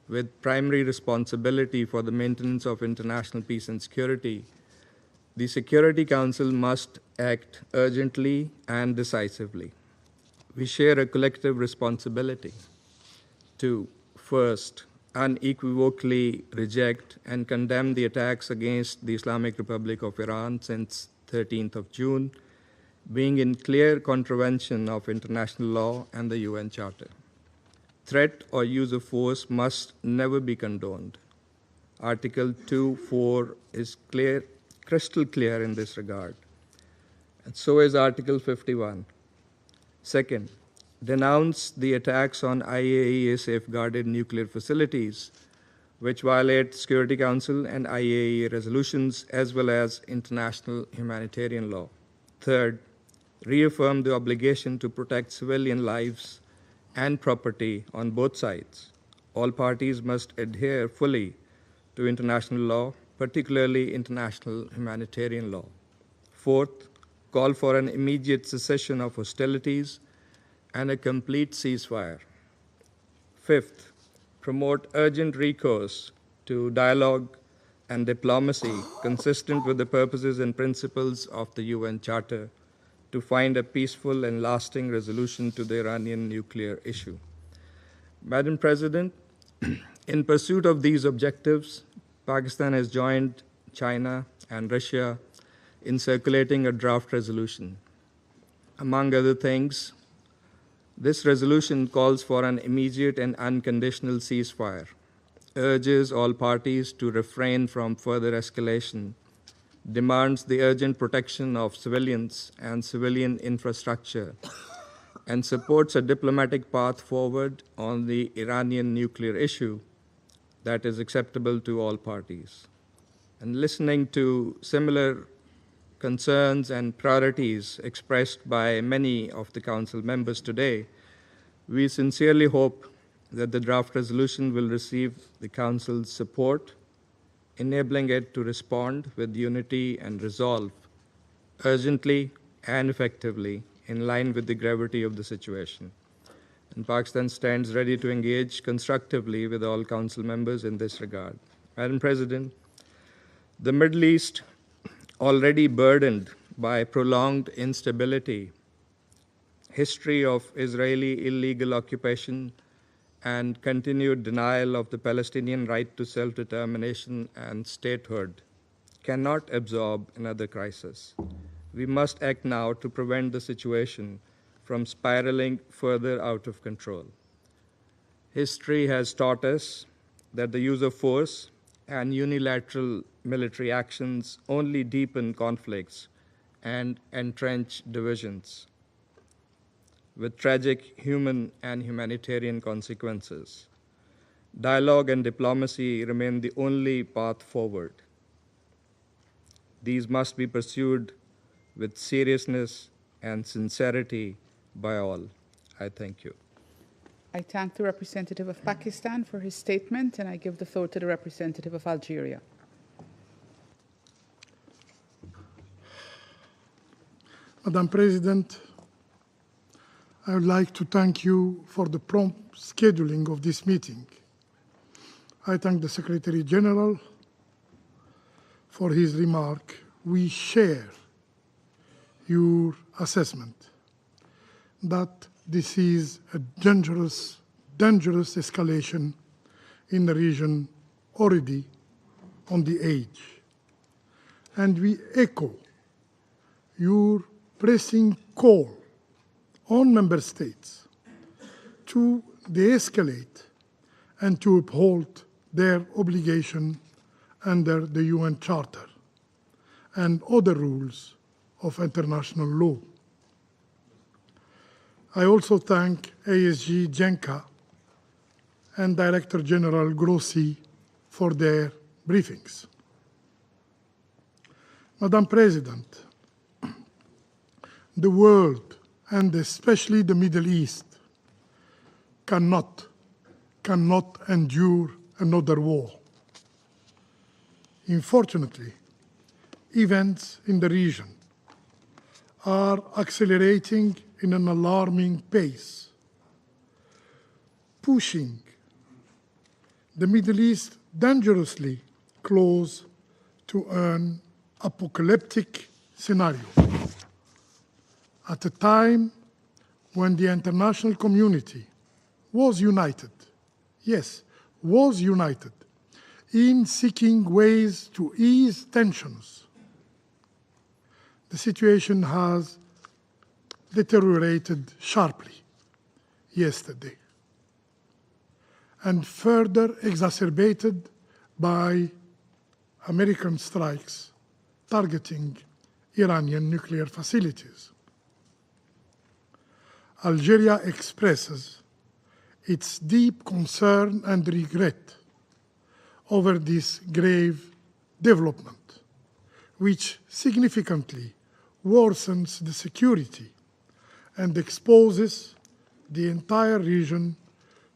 with primary responsibility for the maintenance of international peace and security, the Security Council must act urgently and decisively. We share a collective responsibility to, first, unequivocally reject and condemn the attacks against the Islamic Republic of Iran since 13th of June, being in clear contravention of international law and the UN Charter. Threat or use of force must never be condoned. Article 2.4 is crystal clear in this regard, and so is Article 51. Second, denounce the attacks on IAEA safeguarded nuclear facilities, which violate Security Council and IAEA resolutions as well as international humanitarian law. Third, reaffirm the obligation to protect civilian lives and property on both sides. All parties must adhere fully to international law, particularly international humanitarian law. Fourth, call for an immediate cessation of hostilities and a complete ceasefire. Fifth, promote urgent recourse to dialogue and diplomacy consistent with the purposes and principles of the UN Charter to find a peaceful and lasting resolution to the Iranian nuclear issue. Madam President, in pursuit of these objectives, Pakistan has joined China and Russia in circulating a draft resolution. Among other things, this resolution calls for an immediate and unconditional ceasefire, urges all parties to refrain from further escalation, demands the urgent protection of civilians and civilian infrastructure, and supports a diplomatic path forward on the Iranian nuclear issue that is acceptable to all parties. And listening to similar concerns and priorities expressed by many of the Council members today, we sincerely hope that the draft resolution will receive the Council's support, enabling it to respond with unity and resolve urgently and effectively in line with the gravity of the situation. And Pakistan stands ready to engage constructively with all Council members in this regard. Madam President, the Middle East, already burdened by prolonged instability, history of Israeli illegal occupation, and continued denial of the Palestinian right to self-determination and statehood, cannot absorb another crisis. We must act now to prevent the situation from spiraling further out of control. History has taught us that the use of force and unilateral military actions only deepen conflicts and entrench divisions, with tragic human and humanitarian consequences. Dialogue and diplomacy remain the only path forward. These must be pursued with seriousness and sincerity by all. I thank you. I thank the representative of Pakistan for his statement, and I give the floor to the representative of Algeria. Madam President, I would like to thank you for the prompt scheduling of this meeting. I thank the Secretary General for his remark. We share your assessment that this is a dangerous escalation in the region already on the edge. And we echo your pressing call on member states to de-escalate and to uphold their obligation under the UN Charter and other rules of international law. I also thank ASG Genca and Director General Grossi for their briefings. Madam President, the world, and especially the Middle East, cannot endure another war. Unfortunately, events in the region are accelerating in an alarming pace, pushing the Middle East dangerously close to an apocalyptic scenario. At a time when the international community was united, yes, was united in seeking ways to ease tensions, the situation has deteriorated sharply yesterday and further exacerbated by American strikes targeting Iranian nuclear facilities. Algeria expresses its deep concern and regret over this grave development, which significantly worsens the security and exposes the entire region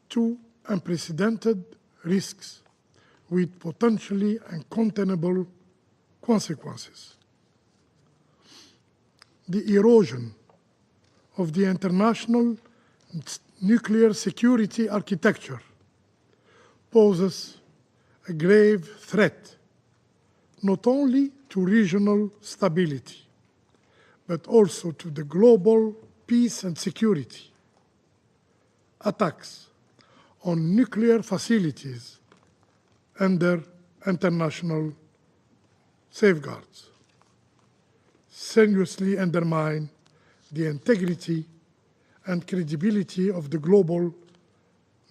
to unprecedented risks with potentially uncontainable consequences. The erosion of the international nuclear security architecture poses a grave threat not only to regional stability, but also to the global peace and security. Attacks on nuclear facilities under international safeguards seriously undermine the integrity and credibility of the global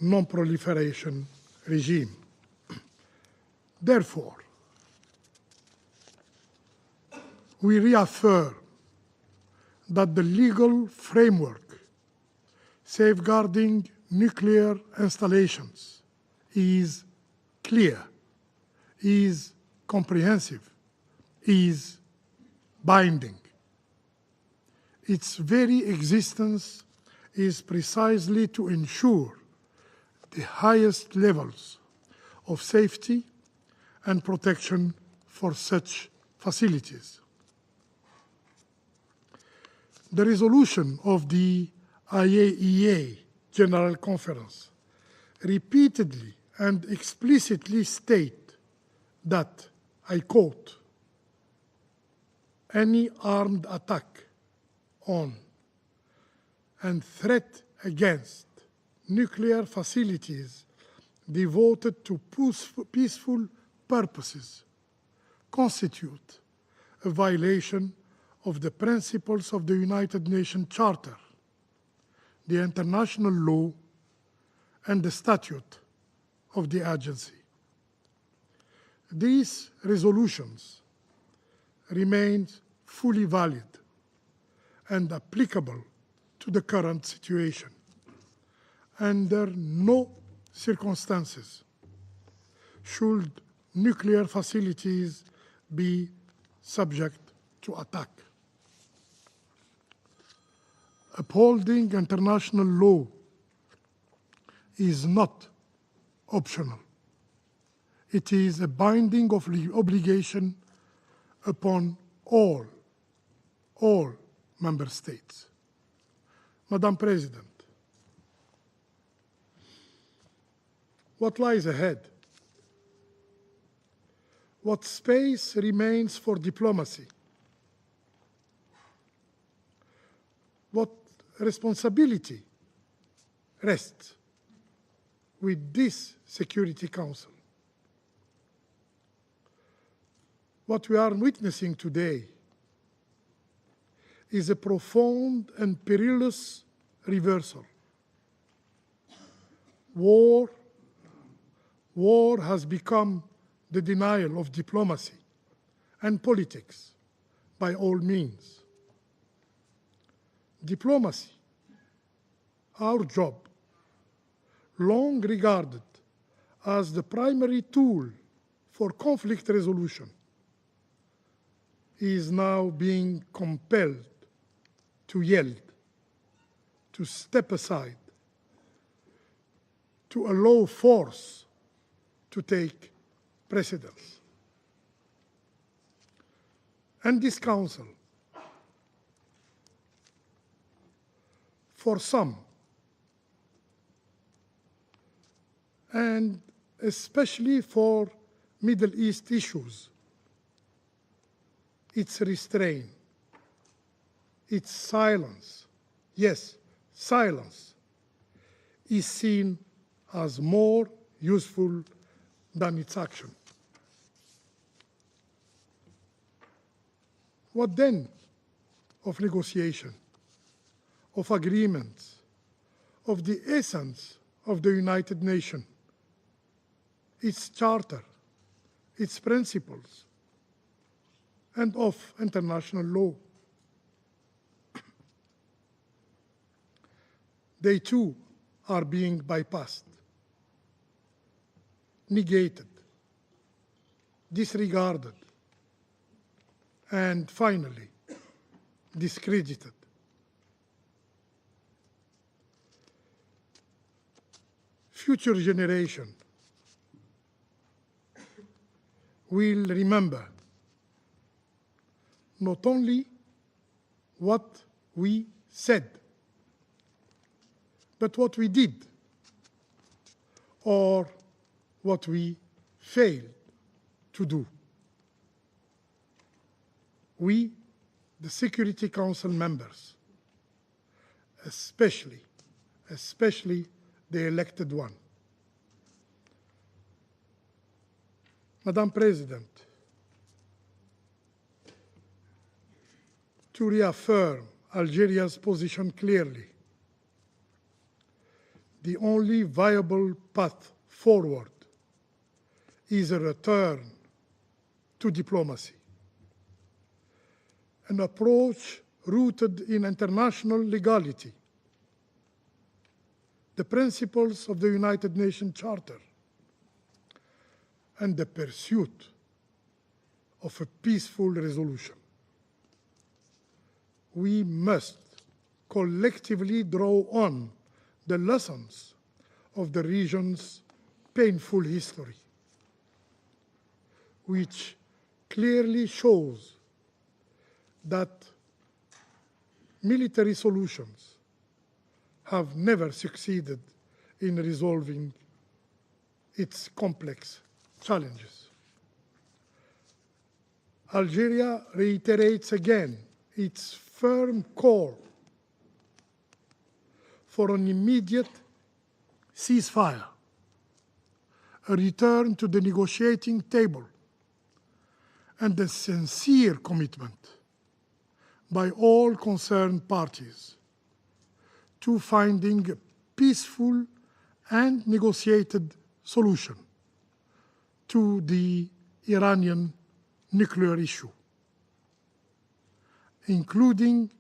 non-proliferation regime. Therefore, we reaffirm that the legal framework safeguarding nuclear installations is clear, is comprehensive, is binding. Its very existence is precisely to ensure the highest levels of safety and protection for such facilities. The resolution of the IAEA General Conference repeatedly and explicitly state that, I quote, "Any armed attack on and threat against nuclear facilities devoted to peaceful purposes constitute a violation of the principles of the United Nations Charter, the international law, and the statute of the agency." These resolutions remain fully valid and applicable to the current situation. Under no circumstances should nuclear facilities be subject to attack. Upholding international law is not optional. It is a binding obligation upon all member states. Madam President, what lies ahead? What space remains for diplomacy? What responsibility rests with this Security Council? What we are witnessing today is a profound and perilous reversal. War has become the denial of diplomacy and politics by all means. Diplomacy, our job, long regarded as the primary tool for conflict resolution, is now being compelled to yield, to step aside, to allow force to take precedence. And this Council, for some, and especially for Middle East issues, its restraint, its silence, yes, silence, is seen as more useful than its action. What then of negotiation, of agreements, of the essence of the United Nations, its charter, its principles, and of international law? They too are being bypassed, negated, disregarded, and finally discredited. Future generations will remember not only what we said, but what we did, or what we failed to do. We, the Security Council members, especially the elected one. Madam President, to reaffirm Algeria's position clearly, the only viable path forward is a return to diplomacy, an approach rooted in international legality, the principles of the United Nations Charter, and the pursuit of a peaceful resolution. We must collectively draw on the lessons of the region's painful history, which clearly shows that military solutions have never succeeded in resolving its complex challenges. Algeria reiterates again its firm call for an immediate ceasefire, a return to the negotiating table, and a sincere commitment by all concerned parties to finding a peaceful and negotiated solution to the Iranian nuclear issue, including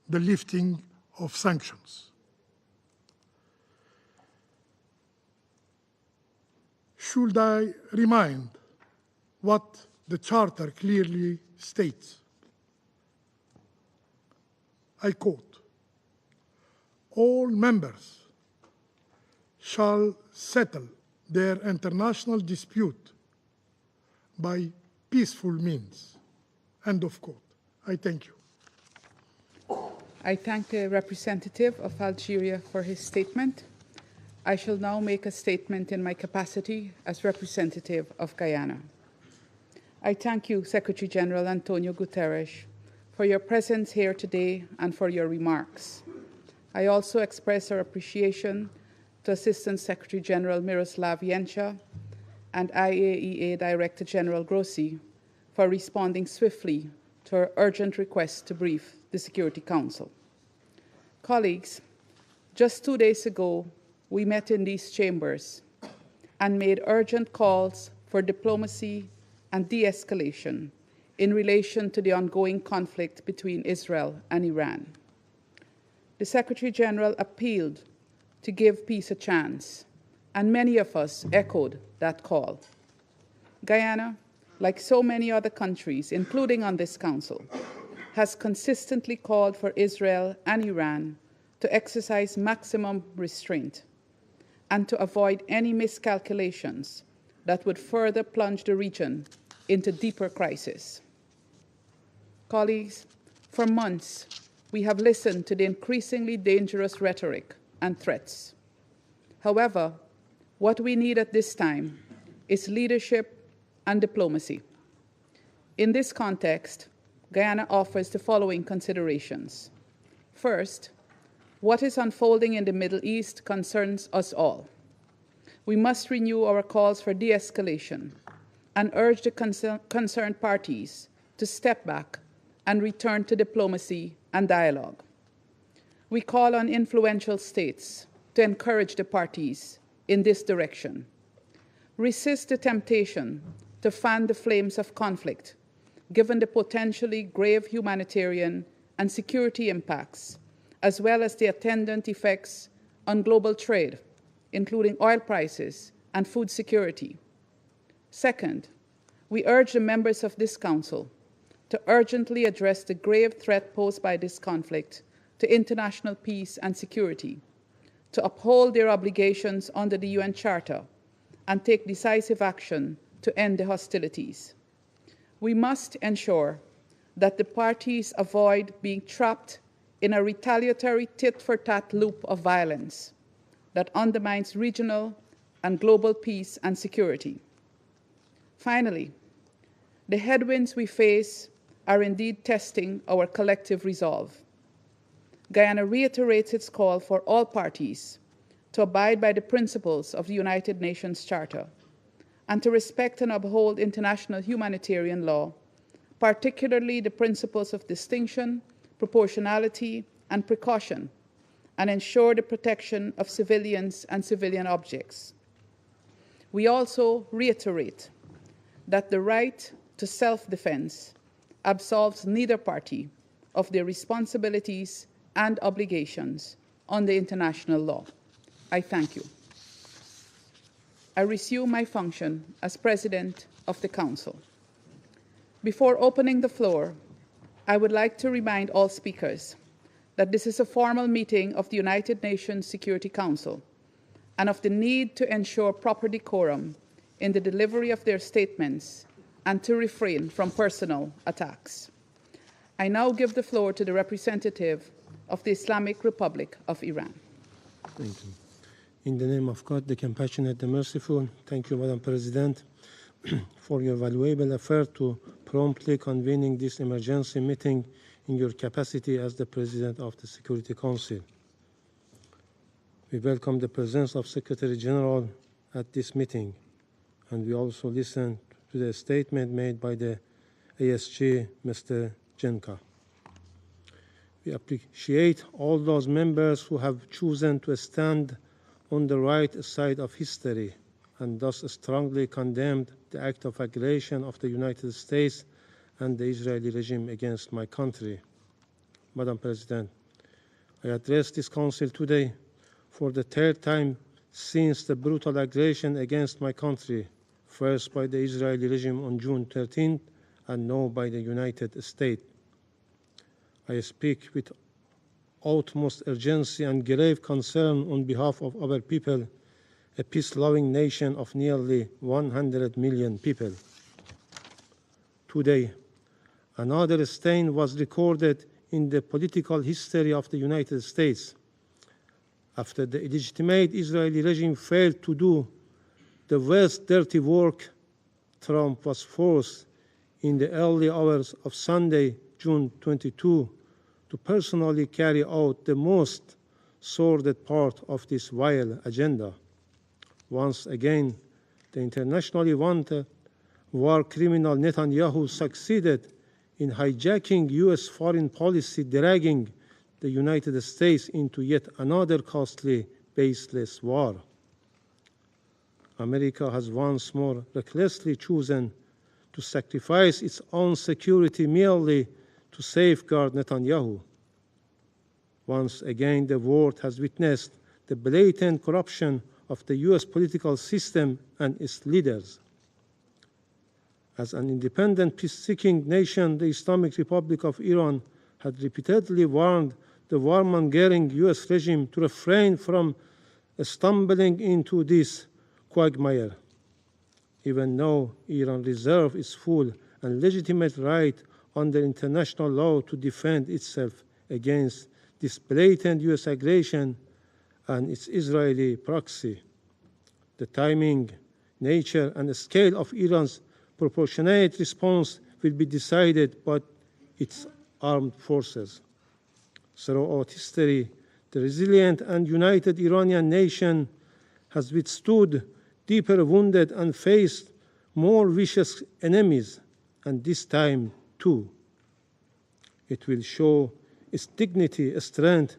the lifting of sanctions. Should I remind what the Charter clearly states, I quote, all members shall settle their international dispute by peaceful means, end of quote. I thank you. I thank the representative of Algeria for his statement. I shall now make a statement in my capacity as representative of Guyana. I thank you, Secretary General Antonio Guterres, for your presence here today and for your remarks. I also express our appreciation to Assistant Secretary General Miroslav Jenca and IAEA Director General Grossi for responding swiftly to our urgent request to brief the Security Council. Colleagues, just 2 days ago, we met in these chambers and made urgent calls for diplomacy and de-escalation in relation to the ongoing conflict between Israel and Iran. The Secretary General appealed to give peace a chance, and many of us echoed that call. Guyana, like so many other countries, including on this Council, has consistently called for Israel and Iran to exercise maximum restraint and to avoid any miscalculations that would further plunge the region into deeper crisis. Colleagues, for months, we have listened to the increasingly dangerous rhetoric and threats. However, what we need at this time is leadership and diplomacy. In this context, Guyana offers the following considerations. First, what is unfolding in the Middle East concerns us all. We must renew our calls for de-escalation and urge the concerned parties to step back and return to diplomacy and dialogue. We call on influential states to encourage the parties in this direction. Resist the temptation to fan the flames of conflict, given the potentially grave humanitarian and security impacts, as well as the attendant effects on global trade, including oil prices and food security. Second, we urge the members of this Council to urgently address the grave threat posed by this conflict to international peace and security, to uphold their obligations under the UN Charter, and take decisive action to end the hostilities. We must ensure that the parties avoid being trapped in a retaliatory tit-for-tat loop of violence that undermines regional and global peace and security. Finally, the headwinds we face are indeed testing our collective resolve. Guyana reiterates its call for all parties to abide by the principles of the United Nations Charter and to respect and uphold international humanitarian law, particularly the principles of distinction, proportionality, and precaution, and ensure the protection of civilians and civilian objects. We also reiterate that the right to self-defense absolves neither party of their responsibilities and obligations under international law. I thank you. I resume my function as President of the Council. Before opening the floor, I would like to remind all speakers that this is a formal meeting of the United Nations Security Council and of the need to ensure proper decorum in the delivery of their statements and to refrain from personal attacks. I now give the floor to the representative of the Islamic Republic of Iran. Thank you. In the name of God, the compassionate, the merciful, thank you, Madam President, for your valuable effort to promptly convening this emergency meeting in your capacity as the President of the Security Council. We welcome the presence of Secretary General at this meeting, and we also listen to the statement made by the ASG, Mr. Jenca. We appreciate all those members who have chosen to stand on the right side of history and thus strongly condemned the act of aggression of the United States and the Israeli regime against my country. Madam President, I address this Council today for the third time since the brutal aggression against my country first by the Israeli regime on June 13th and now by the United States. I speak with utmost urgency and grave concern on behalf of our people, a peace-loving nation of nearly 100 million people. Today, another stain was recorded in the political history of the United States. After the illegitimate Israeli regime failed to do the West's dirty work, Trump was forced in the early hours of Sunday, June 22, to personally carry out the most sordid part of this vile agenda. Once again, the internationally wanted war criminal Netanyahu succeeded in hijacking U.S. foreign policy, dragging the United States into yet another costly, baseless war. America has once more recklessly chosen to sacrifice its own security merely to safeguard Netanyahu. Once again, the world has witnessed the blatant corruption of the U.S. political system and its leaders. As an independent, peace-seeking nation, the Islamic Republic of Iran had repeatedly warned the warmongering U.S. regime to refrain from stumbling into this quagmire. Even though Iran reserves its full and legitimate right under international law to defend itself against this blatant U.S. aggression and its Israeli proxy, the timing, nature, and scale of Iran's proportionate response will be decided by its armed forces. Throughout history, the resilient and united Iranian nation has withstood deeper wounded and faced more vicious enemies, and this time too. It will show its dignity, strength,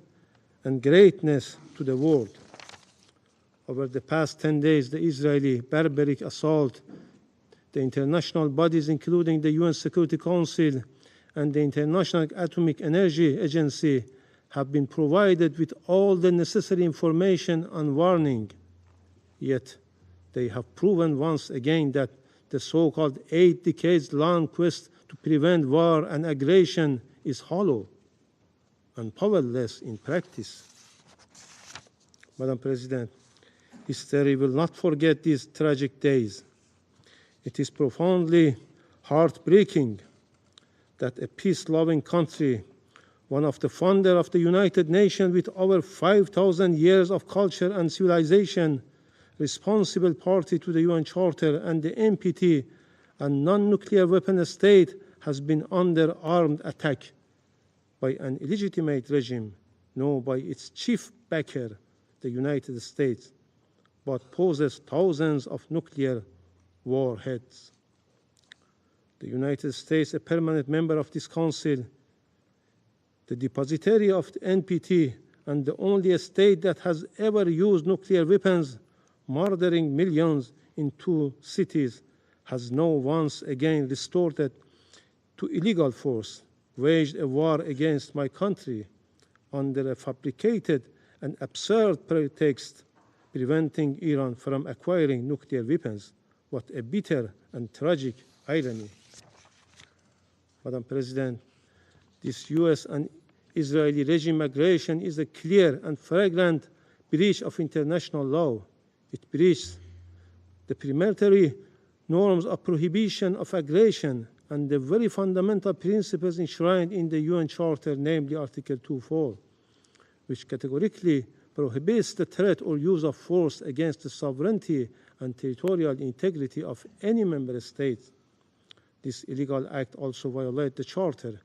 and greatness to the world. Over the past 10 days, the Israeli barbaric assault, the international bodies, including the UN Security Council and the International Atomic Energy Agency, have been provided with all the necessary information and warning. Yet, they have proven once again that the so-called 8 decades-long quest to prevent war and aggression is hollow and powerless in practice. Madam President, history will not forget these tragic days. It is profoundly heartbreaking that a peace-loving country, one of the founders of the United Nations with over 5,000 years of culture and civilization, responsible party to the UN Charter and the NPT, and non-nuclear weapon state, has been under armed attack by an illegitimate regime, no by its chief backer, the United States, but possesses thousands of nuclear warheads. The United States, a permanent member of this council, the depositary of the NPT, and the only state that has ever used nuclear weapons, murdering millions in 2 cities, has now once again resorted to illegal force, waged a war against my country under a fabricated and absurd pretext, preventing Iran from acquiring nuclear weapons. What a bitter and tragic irony. Madam President, this U.S. and Israeli regime aggression is a clear and flagrant breach of international law. It breaches the preliminary norms of prohibition of aggression and the very fundamental principles enshrined in the UN Charter, namely Article 2.4, which categorically prohibits the threat or use of force against the sovereignty and territorial integrity of any member state. This illegal act also violates the Charter,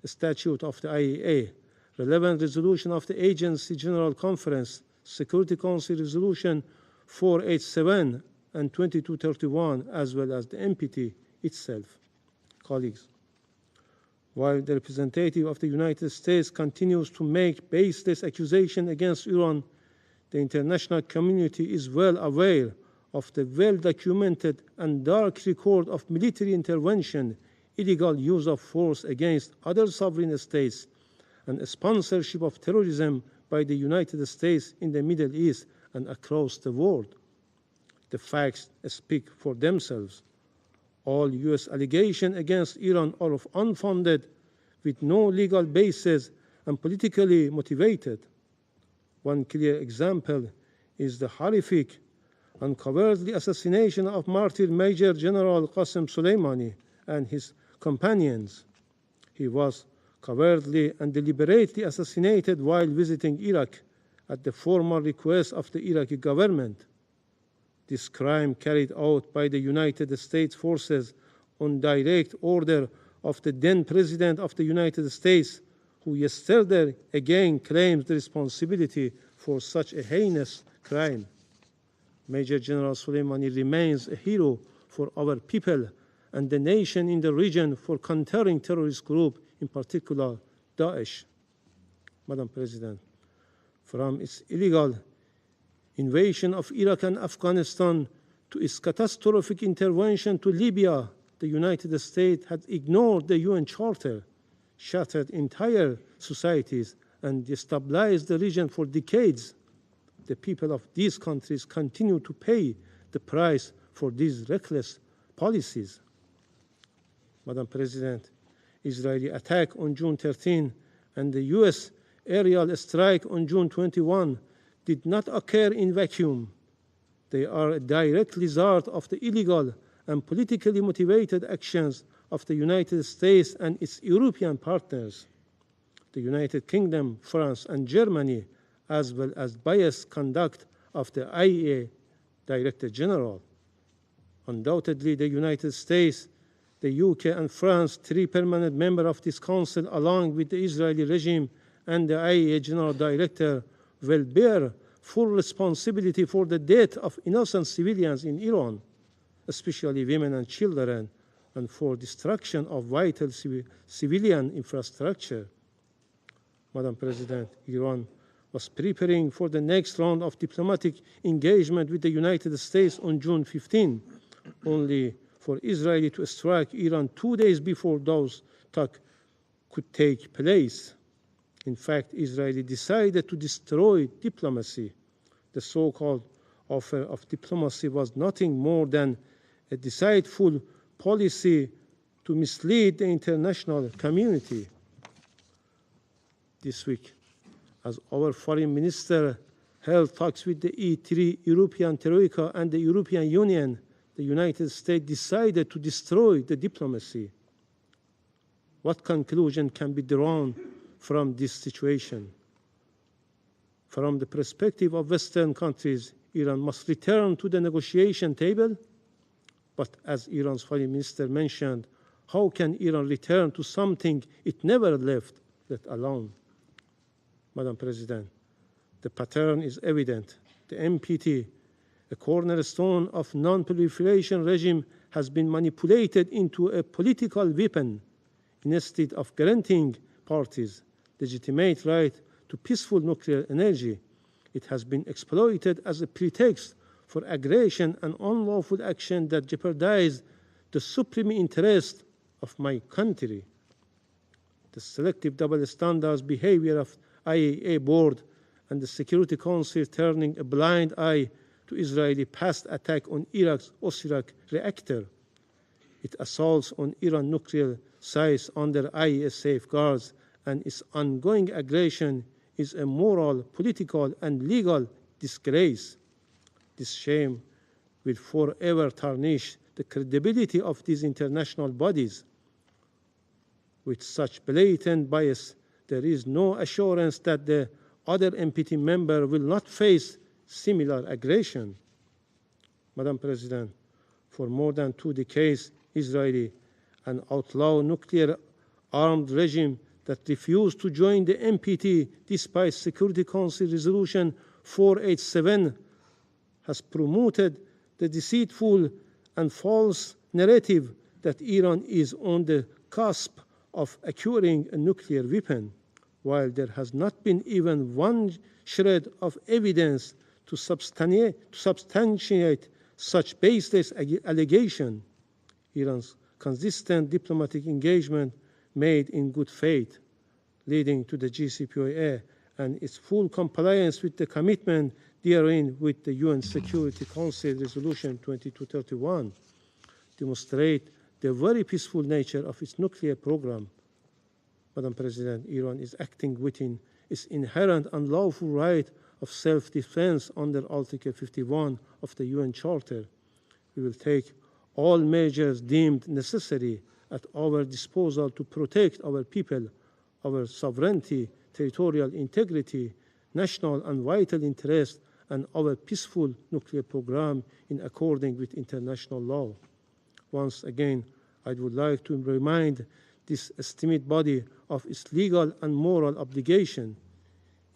a statute of the IAEA, relevant resolution of the Agency General Conference, Security Council Resolution 487 and 2231, as well as the NPT itself. Colleagues, while the representative of the United States continues to make baseless accusations against Iran, the international community is well aware of the well-documented and dark record of military intervention, illegal use of force against other sovereign states, and sponsorship of terrorism by the United States in the Middle East and across the world. The facts speak for themselves. All U.S. allegations against Iran are unfounded, with no legal basis and politically motivated. One clear example is the horrific and cowardly assassination of martyr Major General Qasem Soleimani and his companions. He was cowardly and deliberately assassinated while visiting Iraq at the formal request of the Iraqi government. This crime carried out by the United States forces on direct order of the then President of the United States, who yesterday again claims the responsibility for such a heinous crime. Major General Soleimani remains a hero for our people and the nation in the region for countering terrorist groups, in particular Daesh. Madam President, from its illegal invasion of Iraq and Afghanistan to its catastrophic intervention to Libya, the United States had ignored the UN Charter, shattered entire societies, and destabilized the region for decades. The people of these countries continue to pay the price for these reckless policies. Madam President, Israeli attack on June 13 and the U.S. aerial strike on June 21 did not occur in vacuum. They are a direct result of the illegal and politically motivated actions of the United States and its European partners, the United Kingdom, France, and Germany, as well as biased conduct of the IAEA Director General. Undoubtedly, the United States, the UK, and France, three permanent members of this council, along with the Israeli regime and the IAEA General Director, will bear full responsibility for the death of innocent civilians in Iran, especially women and children, and for destruction of vital civilian infrastructure. Madam President, Iran was preparing for the next round of diplomatic engagement with the United States on June 15, only for Israel to strike Iran 2 days before those talks could take place. In fact, Israel decided to destroy diplomacy. The so-called offer of diplomacy was nothing more than a deceitful policy to mislead the international community. This week, as our foreign minister held talks with the E3 European Troika and the European Union, the United States decided to destroy the diplomacy. What conclusion can be drawn from this situation? From the perspective of Western countries, Iran must return to the negotiation table. But as Iran's foreign minister mentioned, how can Iran return to something it never left, let alone? Madam President, the pattern is evident. The NPT, a cornerstone of non-proliferation regime, has been manipulated into a political weapon. Instead of granting parties legitimate right to peaceful nuclear energy, it has been exploited as a pretext for aggression and unlawful action that jeopardize the supreme interest of my country. The selective double standards behavior of IAEA board and the Security Council turning a blind eye to Israeli past attack on Iraq's Osirak reactor. Its assaults on Iran nuclear sites under IAEA safeguards and its ongoing aggression is a moral, political, and legal disgrace. This shame will forever tarnish the credibility of these international bodies. With such blatant bias, there is no assurance that the other NPT member will not face similar aggression. Madam President, for more than 2 decades, Israeli, an outlaw nuclear-armed regime that refused to join the NPT despite Security Council Resolution 487, has promoted the deceitful and false narrative that Iran is on the cusp of acquiring a nuclear weapon, while there has not been even one shred of evidence to substantiate such baseless allegation. Iran's consistent diplomatic engagement made in good faith, leading to the JCPOA and its full compliance with the commitment therein with the UN Security Council Resolution 2231 demonstrate the very peaceful nature of its nuclear program. Madam President, Iran is acting within its inherent and lawful right of self-defense under Article 51 of the UN Charter. We will take all measures deemed necessary at our disposal to protect our people, our sovereignty, territorial integrity, national and vital interests, and our peaceful nuclear program in accordance with international law. Once again, I would like to remind this esteemed body of its legal and moral obligation.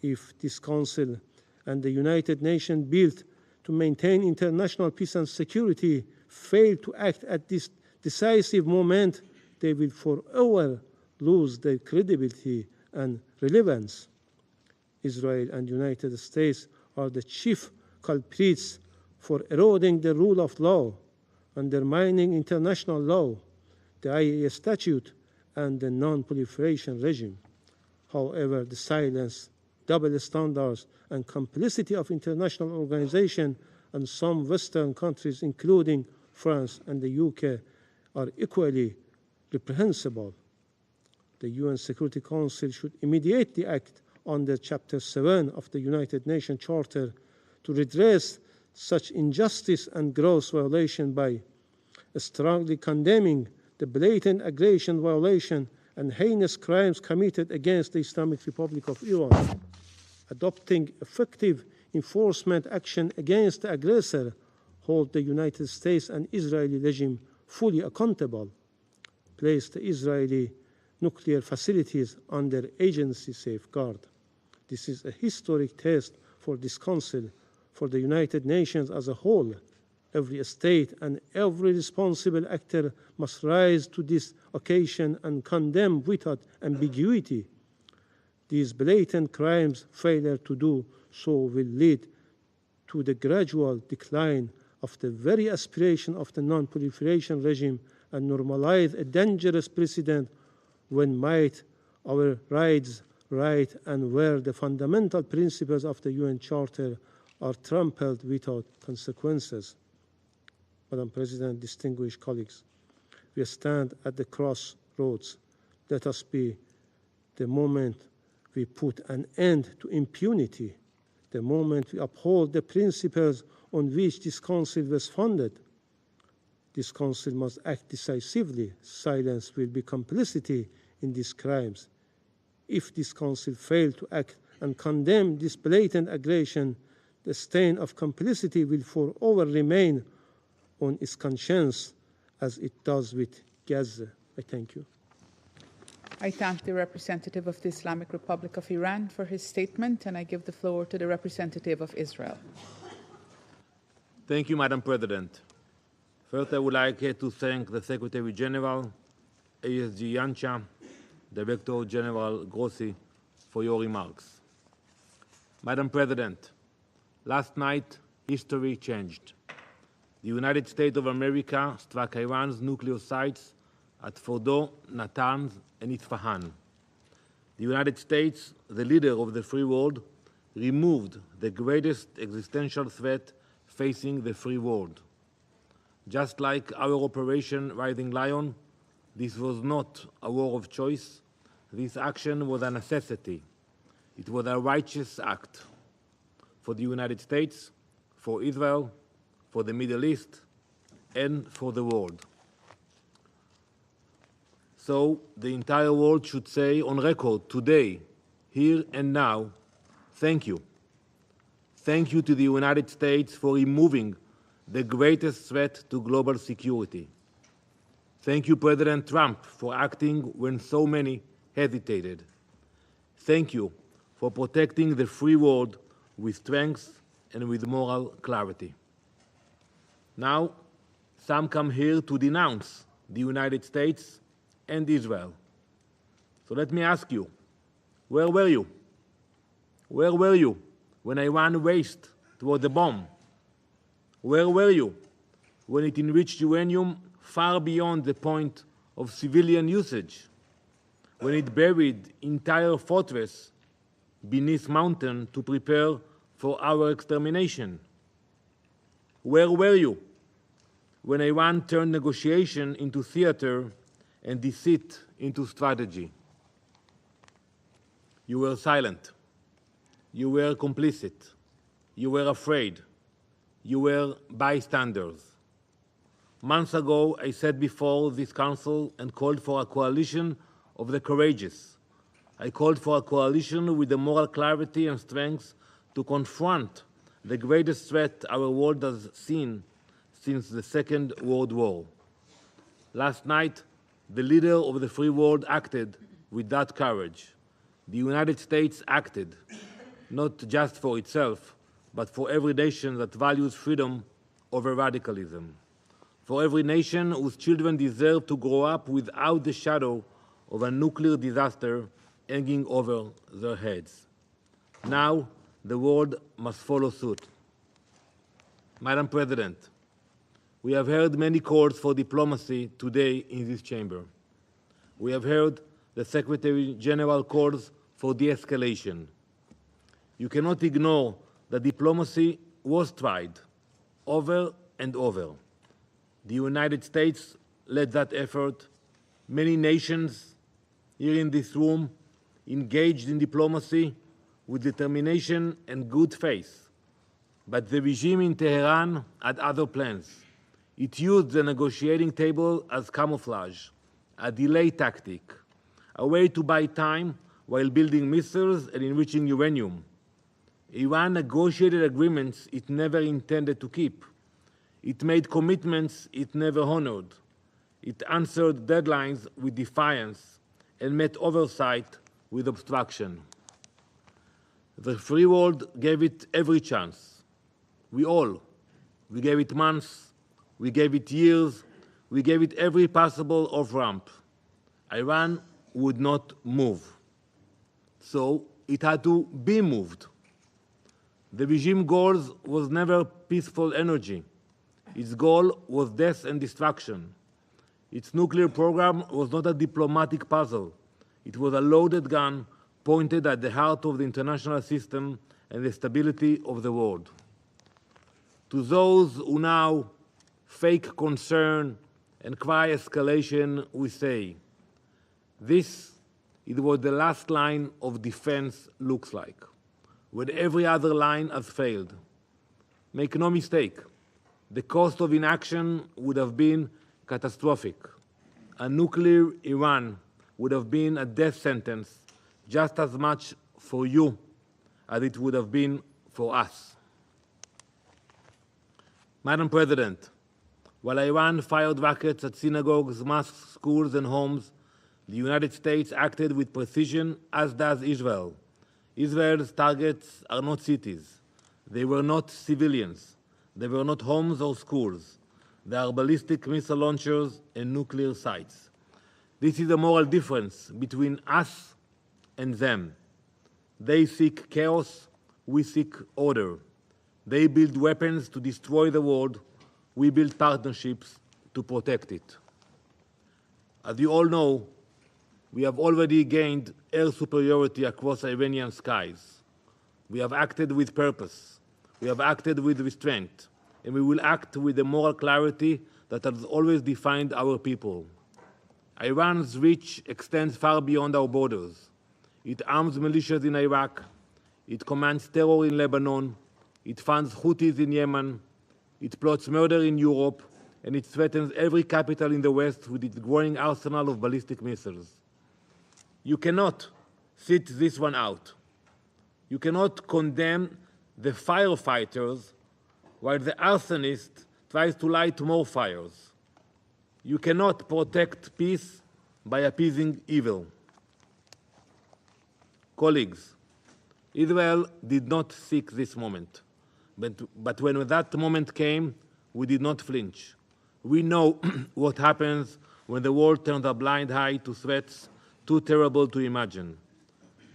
If this Council and the United Nations built to maintain international peace and security fail to act at this decisive moment, they will forever lose their credibility and relevance. Israel and the United States are the chief culprits for eroding the rule of law, undermining international law, the IAEA statute, and the non-proliferation regime. However, the silence, double standards, and complicity of international organizations and some Western countries, including France and the UK, are equally reprehensible. The UN Security Council should immediately act under Chapter 7 of the United Nations Charter to redress such injustice and gross violation by strongly condemning the blatant aggression, violation, and heinous crimes committed against the Islamic Republic of Iran, adopting effective enforcement action against the aggressor, hold the United States and Israeli regime fully accountable, place the Israeli nuclear facilities under agency safeguard. This is a historic test for this Council, for the United Nations as a whole. Every state and every responsible actor must rise to this occasion and condemn without ambiguity. These blatant crimes, failure to do so will lead to the gradual decline of the very aspiration of the non-proliferation regime and normalize a dangerous precedent when might, our rights, right, and where the fundamental principles of the UN Charter are trampled without consequences. Madam President, distinguished colleagues, we stand at the crossroads. Let us be the moment we put an end to impunity, the moment we uphold the principles on which this Council was founded. This Council must act decisively. Silence will be complicity in these crimes. If this Council fails to act and condemn this blatant aggression, the stain of complicity will forever remain on its conscience as it does with Gaza. I thank you. I thank the representative of the Islamic Republic of Iran for his statement, and I give the floor to the representative of Israel. Thank you, Madam President. First, I would like to thank the Secretary General, ASG Yancha, Director General Grossi, for your remarks. Madam President, last night, history changed. The United States of America struck Iran's nuclear sites at Fordo, Natanz, and Isfahan. The United States, the leader of the free world, removed the greatest existential threat facing the free world. Just like our Operation Rising Lion, this was not a war of choice. This action was a necessity. It was a righteous act for the United States, for Israel, for the Middle East, and for the world. So the entire world should say on record today, here and now, thank you. Thank you to the United States for removing the greatest threat to global security. Thank you, President Trump, for acting when so many hesitated. Thank you for protecting the free world with strength and with moral clarity. Now, some come here to denounce the United States and Israel. So let me ask you, where were you? Where were you when Iran raced toward the bomb? Where were you when it enriched uranium far beyond the point of civilian usage? When it buried entire fortress beneath mountain to prepare for our extermination? Where were you when Iran turned negotiation into theater and deceit into strategy? You were silent. You were complicit. You were afraid. You were bystanders. Months ago, I sat before this council and called for a coalition of the courageous. I called for a coalition with the moral clarity and strength to confront the greatest threat our world has seen since the Second World War. Last night, the leader of the free world acted with that courage. The United States acted, not just for itself, but for every nation that values freedom over radicalism, for every nation whose children deserve to grow up without the shadow of a nuclear disaster hanging over their heads. Now, the world must follow suit. Madam President, we have heard many calls for diplomacy today in this chamber. We have heard the Secretary General calls for de-escalation. You cannot ignore that diplomacy was tried over and over. The United States led that effort. Many nations here in this room engaged in diplomacy with determination and good faith. But the regime in Tehran had other plans. It used the negotiating table as camouflage, a delay tactic, a way to buy time while building missiles and enriching uranium. Iran negotiated agreements it never intended to keep. It made commitments it never honored. It answered deadlines with defiance and met oversight with obstruction. The free world gave it every chance. We gave it months, we gave it years, we gave it every possible off-ramp. Iran would not move. So it had to be moved. The regime goal was never peaceful energy. Its goal was death and destruction. Its nuclear program was not a diplomatic puzzle. It was a loaded gun pointed at the heart of the international system and the stability of the world. To those who now fake concern and cry escalation, we say, this is what the last line of defense looks like, when every other line has failed. Make no mistake, the cost of inaction would have been catastrophic. A nuclear Iran would have been a death sentence just as much for you as it would have been for us. Madam President, while Iran fired rockets at synagogues, mosques, schools, and homes, the United States acted with precision, as does Israel. Israel's targets are not cities. They were not civilians. They were not homes or schools. They are ballistic missile launchers and nuclear sites. This is a moral difference between us and them. They seek chaos, we seek order. They build weapons to destroy the world, we build partnerships to protect it. As you all know, we have already gained air superiority across Iranian skies. We have acted with purpose. We have acted with restraint. And we will act with the moral clarity that has always defined our people. Iran's reach extends far beyond our borders. It arms militias in Iraq. It commands terror in Lebanon. It funds Houthis in Yemen. It plots murder in Europe. And it threatens every capital in the West with its growing arsenal of ballistic missiles. You cannot sit this one out. You cannot condemn the firefighters while the arsonist tries to light more fires. You cannot protect peace by appeasing evil. Colleagues, Israel did not seek this moment. But when that moment came, we did not flinch. We know what happens when the world turns a blind eye to threats too terrible to imagine.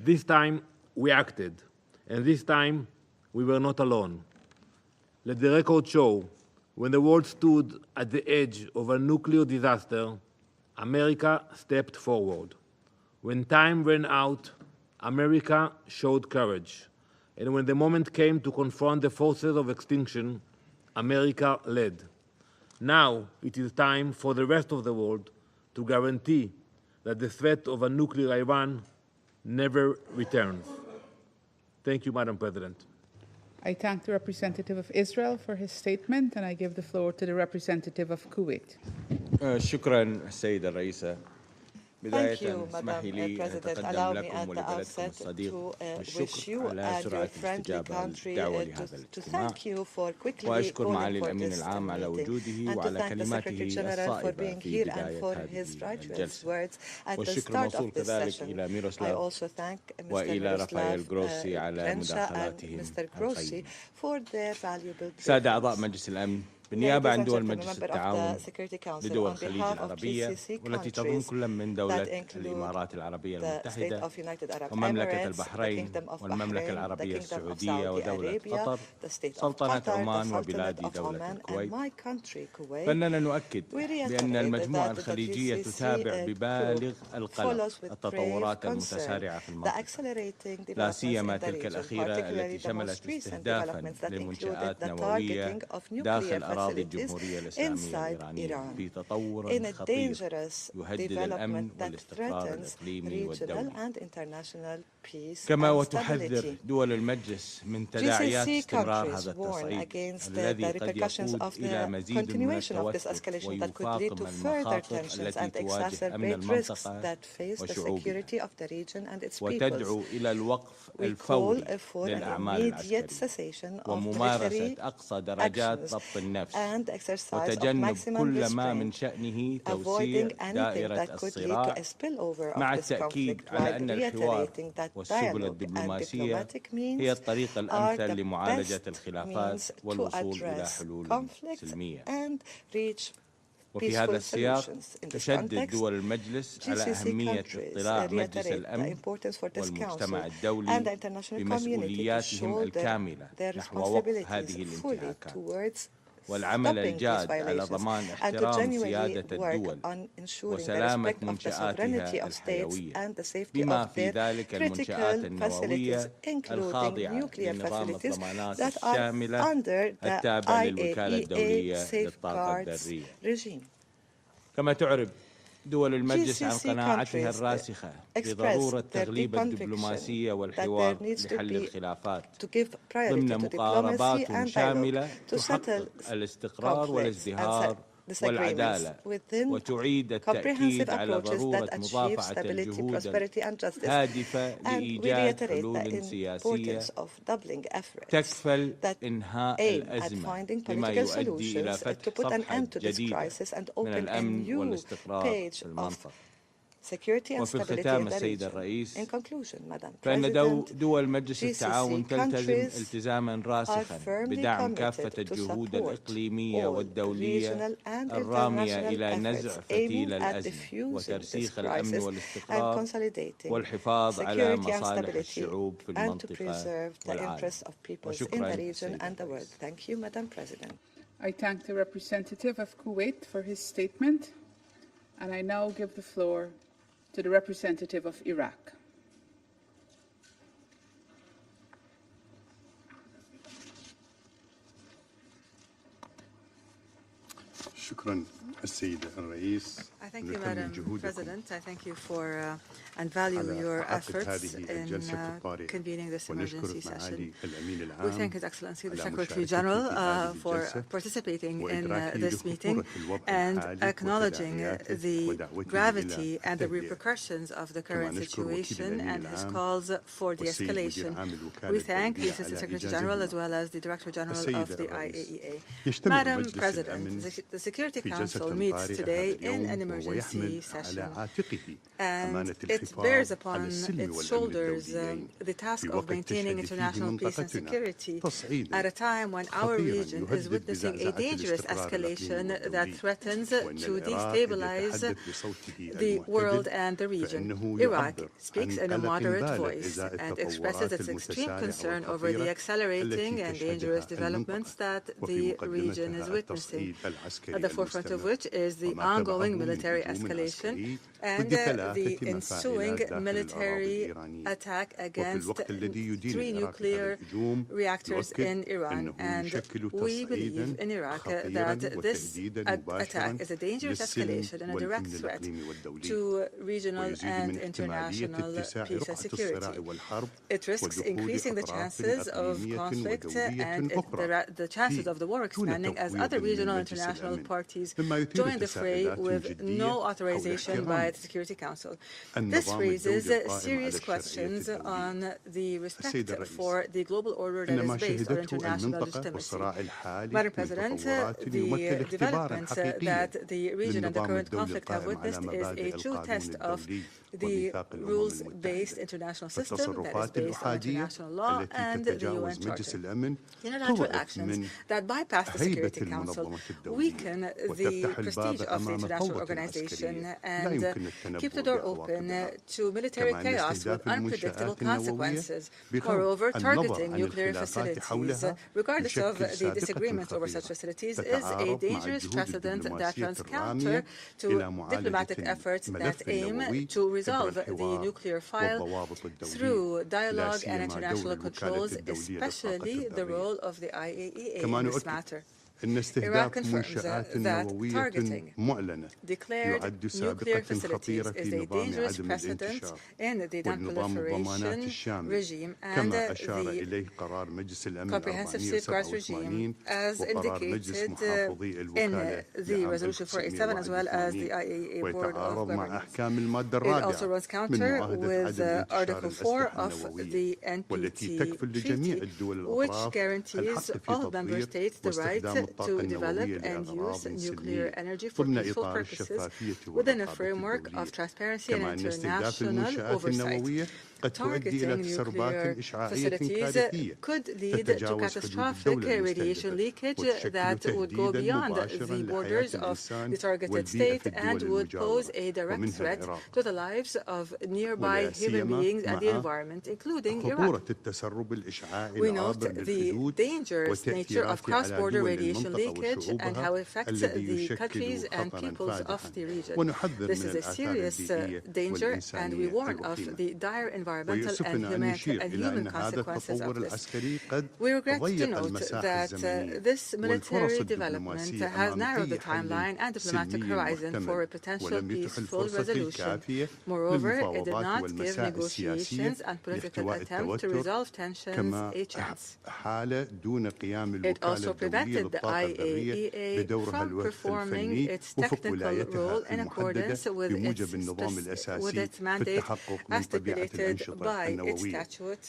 This time, we acted. And this time, we were not alone. Let the record show, when the world stood at the edge of a nuclear disaster, America stepped forward. When time ran out, America showed courage. And when the moment came to confront the forces of extinction, America led. Now it is time for the rest of the world to guarantee that the threat of a nuclear Iran never returns. Thank you, Madam President. I thank the representative of Israel for his statement, and I give the floor to the representative of Kuwait. شكرا السيدة الرئيسة. بداية Thank you, اسمحي Madam لي أن President. أتقدم Allow me لكم at the ولبلدكم outset الصديق to wish بالشكر you على and your سرعة friendly الاستجابة country للدعوة لهذا to الاجتماع thank you for quickly وأشكر calling معالي for الأمين this العام على meeting وجوده and to وعلى thank the Secretary كلماته General for الصائبة being في here and بداية for هذه his righteous الجلسة. words at the والشكر start موصول of this كذلك session. إلى I ميروسلاف also thank Mr. وإلى رافائيل Miroslav غروسي على Gensha and مداخلاتهم Mr. Grossi القيمة. for their valuable سادة أعضاء briefings. مجلس الأمن بالنيابة عن دول Ladies and مجلس gentlemen, member of التعاون the Security Council, لدول on الخليج behalf of العربية GCC والتي تضم countries كل من that دولة include الإمارات العربية the State المتحدة of United Arab ومملكة Emirates, the البحرين Kingdom of والمملكة Bahrain, the العربية Kingdom of السعودية Saudi ودولة Arabia, قطر the State of سلطنة Qatar, the عمان Sultanate وبلادي of دولة Oman, and الكويت. my country, Kuwait. فإننا نؤكد We بأن reiterate المجموعة that the الخليجية GCC تتابع ببالغ القلق follows with التطورات grave concern المتسارعة في the المنطقة accelerating لا developments سيما in the تلك region, الأخيرة particularly التي the شملت most recent استهدافا developments that included لمنشآت the نووية targeting of nuclear داخل أراضي facilities الجمهورية الإسلامية inside الإيرانية Iran في تطور in a خطير dangerous يهدد الأمن development that والاستقرار threatens الإقليمي regional والدولي and international peace كما and وتحذر stability. دول المجلس من تداعيات GCC استمرار countries هذا warn التصعيد against الذي the قد repercussions يقود of إلى the مزيد من continuation of this التوتر escalation that could lead to ويفاقم further المخاطر tensions التي and تواجه أمن exacerbate risks المنطقة that face the وشعوبها security of the region and its peoples. وتدعو إلى الوقف We call الفوري for an للأعمال immediate العسكرية cessation of وممارسة military أقصى درجات actions ضبط النفس and exercise of وتجنب maximum كل ما من restraint, شأنه avoiding توسيع anything دائرة that could lead to الصراع a spillover مع of this التأكيد conflict, على while أن الحوار reiterating that والسبل dialogue and الدبلوماسية diplomatic هي means الطريقة are الأمثل the لمعالجة best الخلافات means to والوصول إلى address حلول conflicts سلمية. and reach وفي هذا peaceful السياق solutions. In this تشدد context, دول المجلس على GCC أهمية countries اطلاع مجلس reiterate the الأمن importance for this والمجتمع council الدولي and the international community to بمسؤولياتهم shoulder الكاملة their نحو وقف responsibilities هذه fully الانتهاكات towards والعمل stopping these الجاد على violations ضمان and to احترام genuinely سيادة work الدول on ensuring the وسلامة respect of the منشآتها sovereignty of states الحيوية and the safety بما of في their ذلك المنشآت critical facilities, النووية including الخاضعة nuclear لنظام facilities الضمانات that are الشاملة under the التابع للوكالة IAEA الدولية للطاقة safeguards الذرية. regime. كما تعرب دول المجلس عن GCC قناعتها countries الراسخة express بضرورة their تغليب deep الدبلوماسية conviction that والحوار there needs to لحل be الخلافات to give priority ضمن to diplomacy مقاربات and شاملة dialogue to settle تحقق الاستقرار والازدهار disagreements والعدالة within وتعيد comprehensive التأكيد على approaches ضرورة that achieve مضافعة stability, الجهود prosperity and justice. الهادفة And we لإيجاد reiterate حلول the سياسية importance of doubling efforts تكفل that إنهاء aim at الأزمة finding بما political يؤدي إلى solutions فتح to put an صفحة end to this جديدة crisis and من open a الأمن new والاستقرار page في of المنطقة. security and وفي stability الختام in the السيد region. الرئيس In conclusion, Madam فإن President, دول مجلس التعاون GCC تلتزم countries التزاما راسخا are firmly بدعم committed كافة to الجهود support الإقليمية all والدولية regional and الرامية international إلى efforts نزع aiming فتيل at الأزمة diffusing this وترسيخ الأمن crisis and والاستقرار consolidating والحفاظ على security and مصالح stability الشعوب في and to المنطقة preserve the والعالم. interests of peoples in وشكرا the region سيد and the world. الرئيس. Thank you, Madam President. I thank the representative of Kuwait for his statement, and I now give the floor to the representative of Iraq. شكرا السيد الرئيس. I thank you, Madam President. I thank you for and value your efforts in convening this emergency session. We thank His Excellency the Secretary General for participating in this meeting and acknowledging the gravity and the repercussions of the current situation and his calls for de-escalation. We thank the Assistant Secretary General as well as the Director General of the IAEA. Madam President, the Security Council meets today in an emergency session, and it bears upon its shoulders the task of maintaining international peace and security at a time when our region is witnessing a dangerous escalation that threatens to destabilize the world and the region. Iraq speaks in a moderate voice and expresses its extreme concern over the accelerating and dangerous developments that the region is witnessing, at the forefront of which is the ongoing military escalation and the ensuing military attack against 3 nuclear reactors in Iran. And we believe in Iraq that this attack is a dangerous escalation and a direct threat to regional and international peace and security. It risks increasing the chances of conflict and the chances of the war expanding as other regional and international parties join the fray with no authorization by the Security Council. This raises serious questions on the respect for the global order that is based on international legitimacy. Madam President, the developments that the region and the current conflict have witnessed is a true test of the rules-based international system that is based on international law and the UN Charter. Unilateral actions that bypass the Security Council weaken the prestige of the international organization and keep the door open to military chaos with unpredictable consequences. Moreover, targeting nuclear facilities, regardless of the disagreement over such facilities, is a dangerous precedent that runs counter to diplomatic efforts that aim to resolve the nuclear file through dialogue and international controls, especially the role of the IAEA in this matter. Iran confirms that targeting declared nuclear facilities is a dangerous precedent in the non-proliferation regime and the comprehensive safeguards regime, as indicated in the Resolution 487 as well as the IAEA Board of Governors. It also runs counter with Article 4 of the NPT Treaty, which guarantees all member states the right to develop and use nuclear energy for peaceful purposes within a framework of transparency and international oversight. Targeting nuclear facilities could lead to catastrophic radiation leakage that would go beyond the borders of the targeted state and would pose a direct threat to the lives of nearby human beings and the environment, including Iran. We note the dangerous nature of cross-border radiation leakage and how it affects the countries and peoples of the region. This is a serious danger, and we warn of the dire environmental and human consequences of this. We regret to note that this military development has narrowed the timeline and diplomatic horizon for a potential peaceful resolution. Moreover, it did not give negotiations and political attempts to resolve tensions a chance. It also prevented the IAEA from performing its technical role in accordance with its mandate as stipulated by its statute,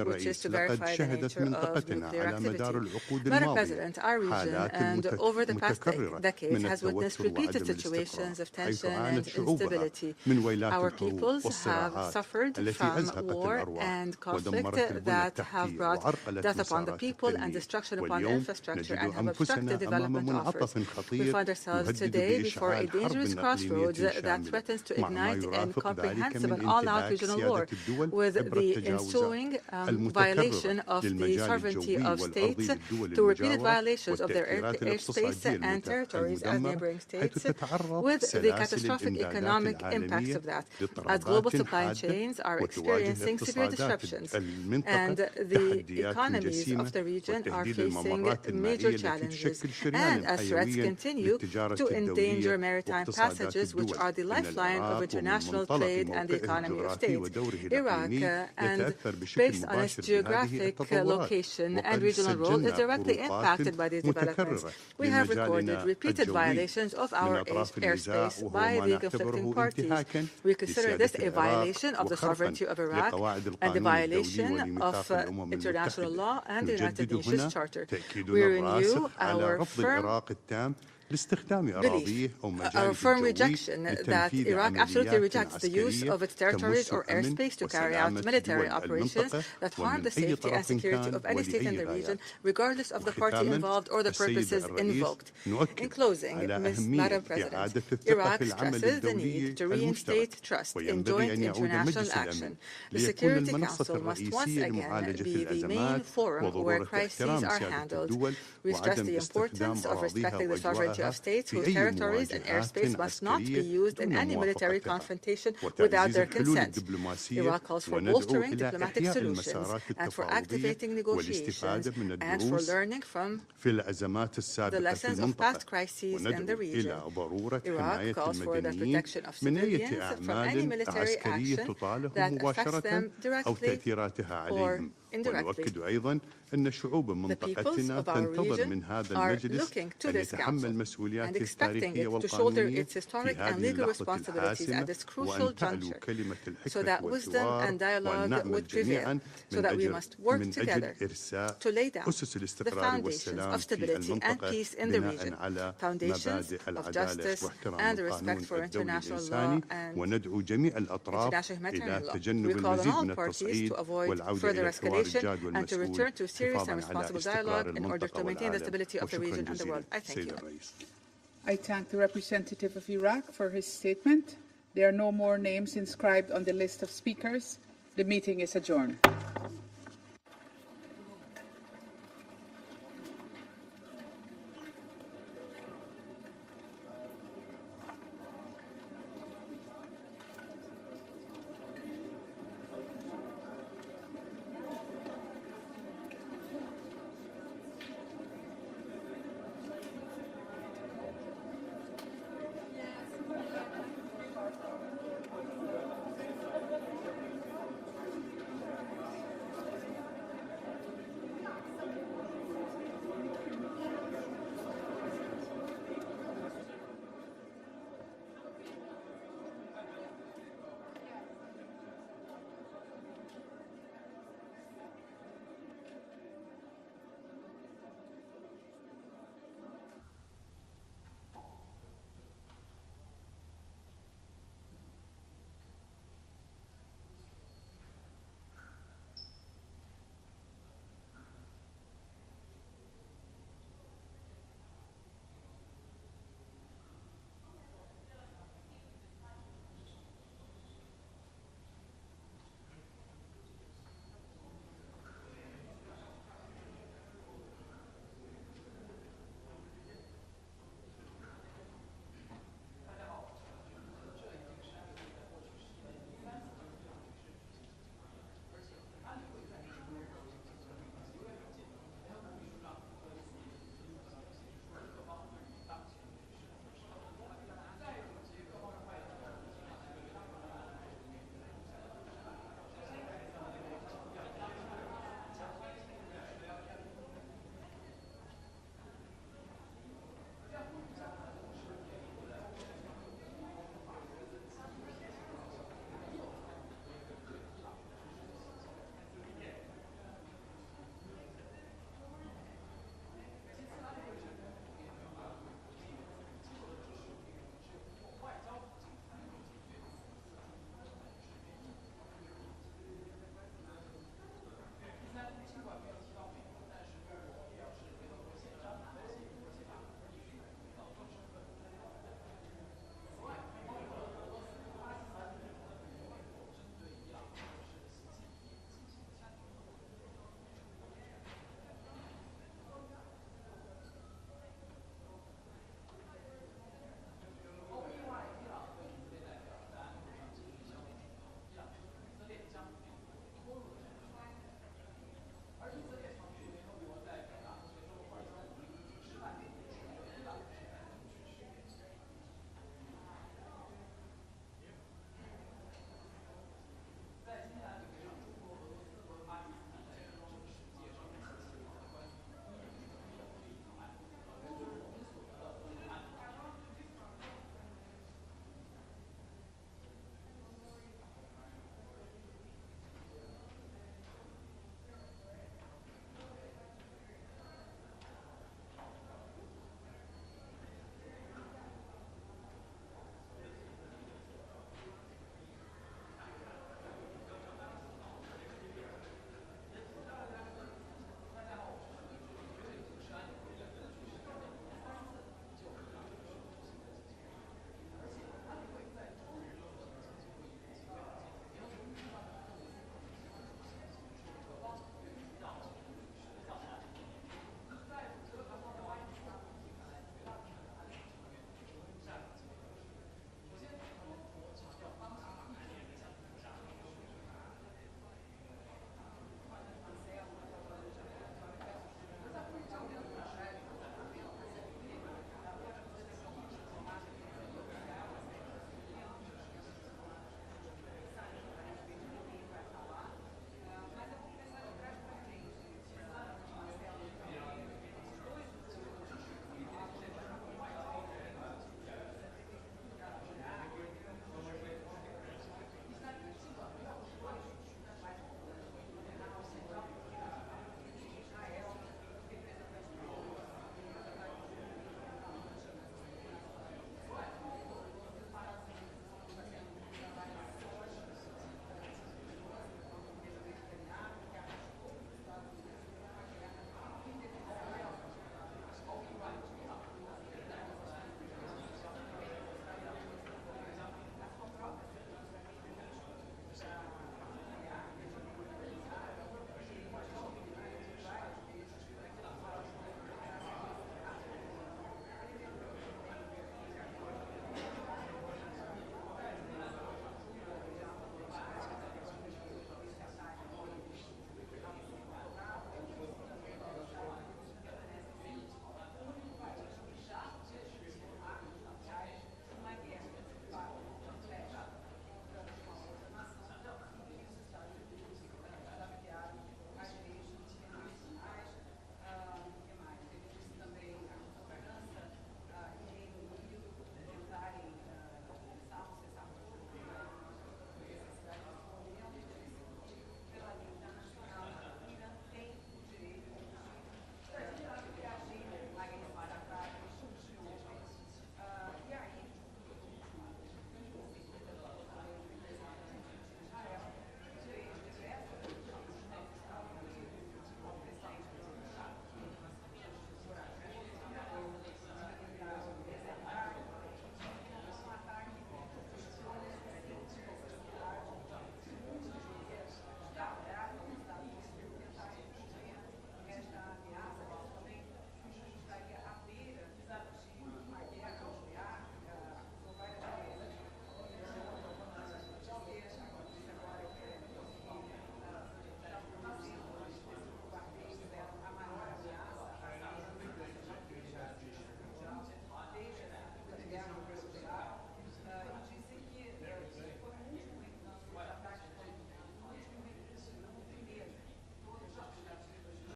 which is to verify the nature of nuclear activity. Madam President, our region and over the past decades has witnessed repeated situations of tension and instability. Our peoples have suffered from war and conflict that have brought death upon the people and destruction upon infrastructure and have obstructed development offers. We find ourselves today before a dangerous crossroads that threatens to ignite a comprehensive and all-out regional war, with the ensuing violation of the sovereignty of states through repeated violations of their airspace and territories as neighboring states, with the catastrophic economic impacts of that, as global supply chains are experiencing severe disruptions, and the economies of the region are facing major challenges, and as threats continue to endanger maritime passages, which are the lifeline of international trade and the economy of states. Iraq, and based on its geographic location and regional role, is directly impacted by these developments. We have recorded repeated violations of our airspace by the conflicting parties. We consider this a violation of the sovereignty of Iraq and a violation of international law and the United Nations Charter. We renew our firm rejection that Iraq absolutely rejects the use of its territories or airspace to carry out military operations that harm the safety and security of any state in the region, regardless of the party involved or the purposes invoked. In closing, Madam President, Iraq stresses the need to reinstate trust in joint international action. The Security Council must once again be the main forum where crises are handled. We stress the importance of respecting the sovereignty of states whose territories and airspace must not be used in any military confrontation without their consent. Iraq calls for bolstering diplomatic solutions and for activating negotiations and for learning from the lessons of past crises in the region. Iraq calls for the protection of civilians from any military action that affects them directly or indirectly. The peoples of our region are looking to this Council and expecting it to shoulder its historic and legal responsibilities at this crucial juncture, so that wisdom and dialogue would prevail, so that we must work together to lay down the foundations of stability and peace in the region, foundations of justice and respect for international law and international humanitarian law. We call on all parties to avoid further escalation and to return to serious and responsible dialogue in order to maintain the stability of the region and the world. I thank you. I thank the representative of Iraq for his statement. There are no more names inscribed on the list of speakers. The meeting is adjourned.